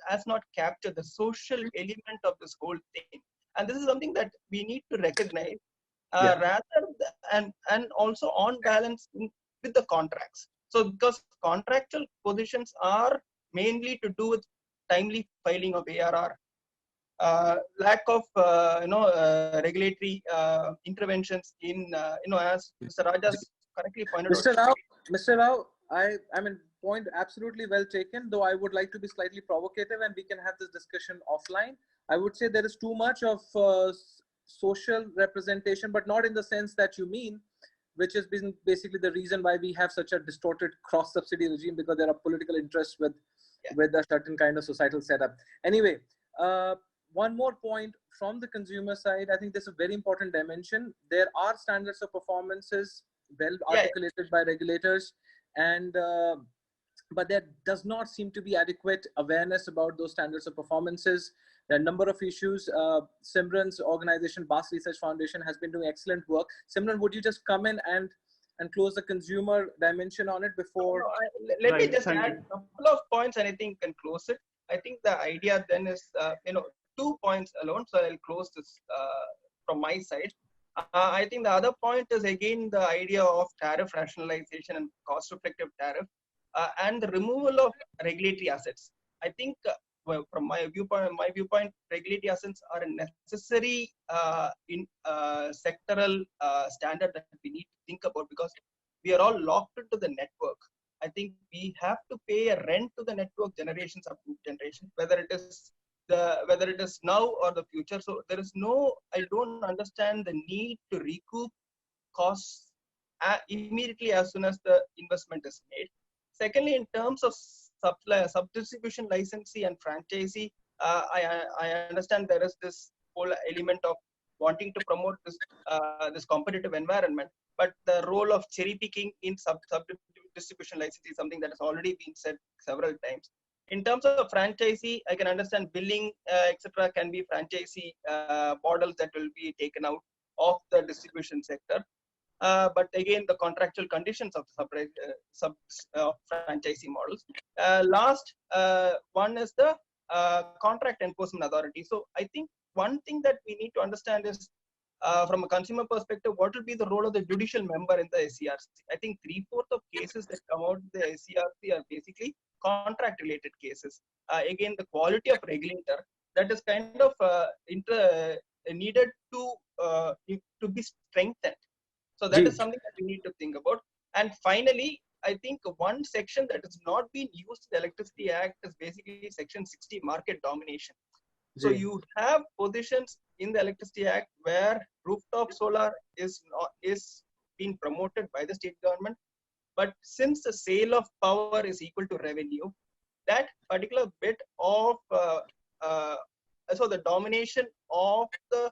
has not captured the social element of this whole thing. And this is something that we need to recognize, and also on balance with the contracts. So because contractual positions are mainly to do with timely filing of ARR, lack of regulatory interventions in as Mr. Rajas correctly pointed out. Mr. Rao, I mean, point absolutely well taken, though I would like to be slightly provocative and we can have this discussion offline. I would say there is too much of social representation, but not in the sense that you mean, which has been basically the reason why we have such a distorted cross-subsidy regime, because there are political interests with a certain kind of societal setup. Anyway, one more point from the consumer side, I think this is a very important dimension. There are standards of performances well articulated by regulators, and but there does not seem to be adequate awareness about those standards of performances. There are a number of issues. Simran's organization, BAS Research Foundation, has been doing excellent work. Simran, would you just come in and close the consumer dimension on it before? Let me just add a couple of points and I think can close it. I think the idea then is, 2 points alone. So I'll close this from my side. I think the other point is again the idea of tariff rationalization and cost-effective tariff and the removal of regulatory assets. I think from my viewpoint, regulatory assets are a necessary sectoral standard that we need to think about because we are all locked into the network. I think we have to pay a rent to the network generations up to generation, whether it is now or the future. So there is I don't understand the need to recoup costs immediately as soon as the investment is made. Secondly, in terms of sub-distribution licensee and franchisee, I understand there is this whole element of wanting to promote this competitive environment, but the role of cherry picking in sub-distribution licensee is something that has already been said several times. In terms of franchisee, I can understand billing, etc., can be franchisee models that will be taken out of the distribution sector. But again, the contractual conditions of franchisee models. Last one is the contract enforcement authority. So I think one thing that we need to understand is from a consumer perspective, what will be the role of the judicial member in the SCRC? I think 3/4 of cases that come out of the SCRC are basically contract related cases. Again, the quality of regulator that is kind of needed to be strengthened. So that is something that we need to think about. And finally, I think one section that has not been used in the Electricity Act is basically Section 60, market domination. So you have positions in the Electricity Act where rooftop solar is being promoted by the state government. But since the sale of power is equal to revenue, that particular bit of so the domination of the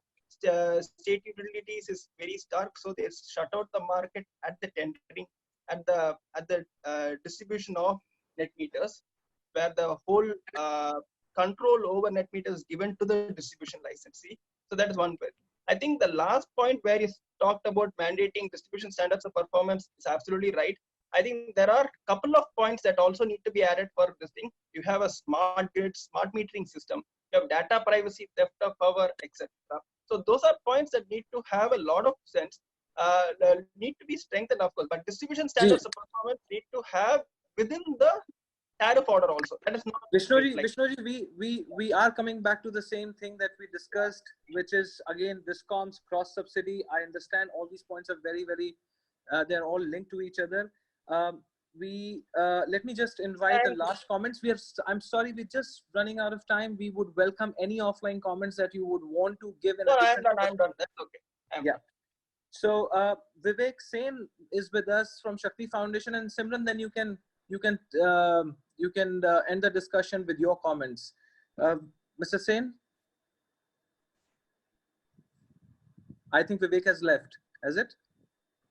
state utilities is very stark. So they shut out the market at the tendering, at the distribution of net meters, where the whole control over net meters is given to the distribution licensee. So that is one bit. I think the last point where you talked about mandating distribution standards of performance is absolutely right. I think there are a couple of points that also need to be added for this thing. You have a smart grid, smart metering system. You have data privacy, theft of power, etc. So those are points that need to have a lot of sense, need to be strengthened, of course. But distribution standards of performance need to have within the tariff order also. That is not Vishnuji, we are coming back to the same thing that we discussed, which is again Discom's cross subsidy. I understand all these points are very, very, they're all linked to each other. Let me just invite the last comments. I'm sorry, we're just running out of time. We would welcome any offline comments that you would want to give. I'm done. That's okay. So Vivek Sen is with us from Shakti Foundation, and Simran, then you can end the discussion with your comments. Mr. Sen, I think Vivek has left. Has it?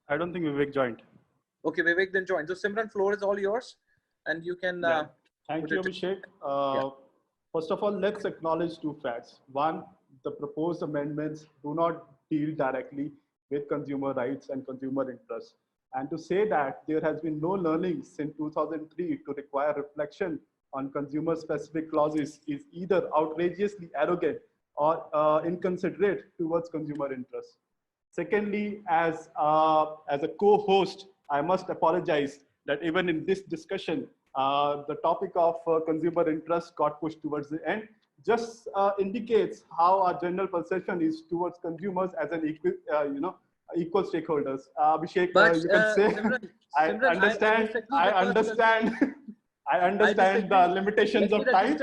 I don't think Vivek joined. Okay, Vivek then joined. So Simran, floor is all yours, and you can. Thank you, Abhishek. First of all, let's acknowledge two facts. One, the proposed amendments do not deal directly with consumer rights and consumer interests. And to say that there has been no learning since 2003 to require reflection on consumer-specific clauses is either outrageously arrogant or inconsiderate towards consumer interests. Secondly, as a co-host, I must apologize that even in this discussion, the topic of consumer interest got pushed towards the end. Just indicates how our general perception is towards consumers as an equal stakeholders. Abhishek, you can say, Simran, I understand the limitations of time.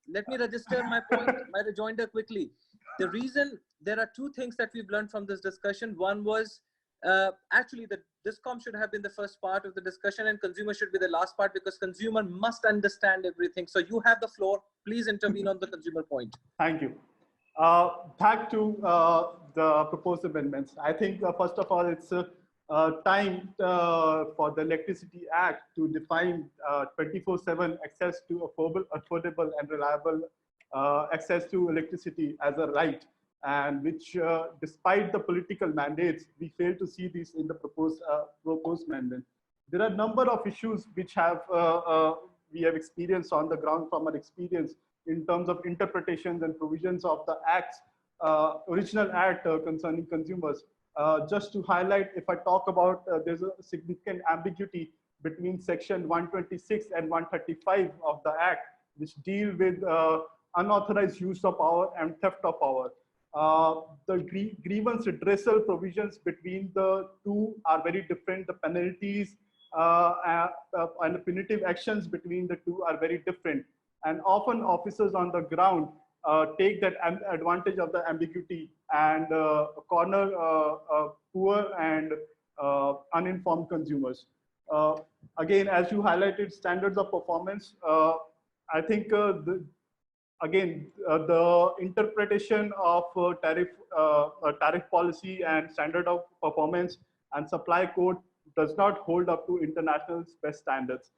Let me register my point, my rejoinder quickly. The reason, there are two things that we've learned from this discussion. One was actually the Discom should have been the first part of the discussion and consumer should be the last part, because consumer must understand everything. So you have the floor. Please intervene on the consumer point. Thank you. Back to the proposed amendments. I think first of all, it's time for the Electricity Act to define 24/7 access to affordable and reliable access to electricity as a right, and which, despite the political mandates, we fail to see this in the proposed amendment. There are a number of issues which we have experienced on the ground from our experience in terms of interpretations and provisions of the acts, original act concerning consumers. Just to highlight, if I talk about, there's a significant ambiguity between section 126 and 135 of the act, which deal with unauthorized use of power and theft of power. The grievance redressal provisions between the two are very different. The penalties and the punitive actions between the two are very different. And often officers on the ground take that advantage of the ambiguity and corner poor and uninformed consumers. Again, as you highlighted, standards of performance, I think the interpretation of tariff policy and standard of performance and supply code does not hold up to international best standards.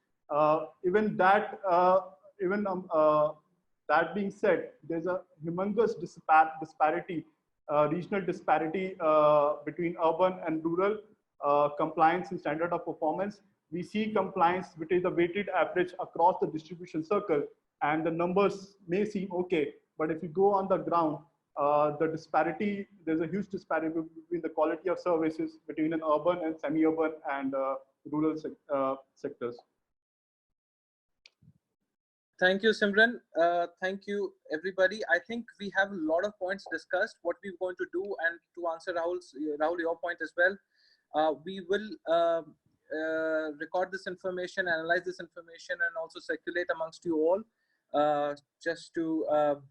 That being said, there's a humongous disparity, regional disparity between urban and rural compliance and standard of performance. We see compliance, which is the weighted average across the distribution circle, and the numbers may seem okay, but if you go on the ground, there's a huge disparity between the quality of services between an urban and semi-urban and rural sectors. Thank you, Simran. Thank you, everybody. I think we have a lot of points discussed. What we're going to do, and to answer Rahul, your point as well, we will record this information, analyze this information, and also circulate amongst you all, just to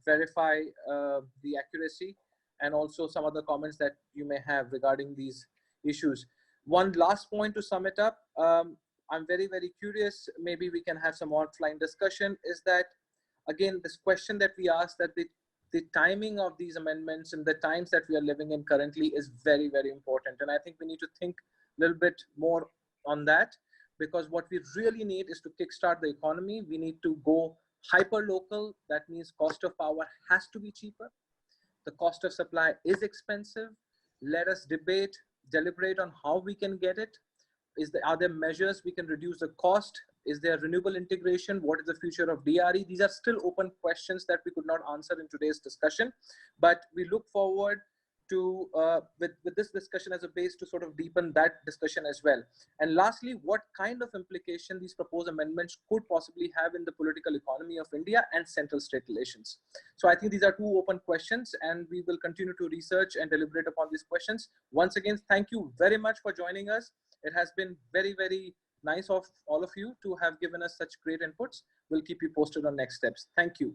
verify the accuracy and also some other comments that you may have regarding these issues. One last point to sum it up. I'm very, very curious, maybe we can have some offline discussion, is that, again, this question that we asked, that the timing of these amendments and the times that we are living in currently is very, very important. And I think we need to think a little bit more on that, because what we really need is to kickstart the economy. We need to go hyper local. That means cost of power has to be cheaper. The cost of supply is expensive. Let us deliberate on how we can get it. Are there measures we can reduce the cost? Is there renewable integration? What is the future of DRE? These are still open questions that we could not answer in today's discussion, but we look forward to, with this discussion as a base, to sort of deepen that discussion as well. And lastly, what kind of implication these proposed amendments could possibly have in the political economy of India and central state relations? So I think these are two open questions, and we will continue to research and deliberate upon these questions. Once again, thank you very much for joining us. It has been very, very nice of all of you to have given us such great inputs. We'll keep you posted on next steps. Thank you.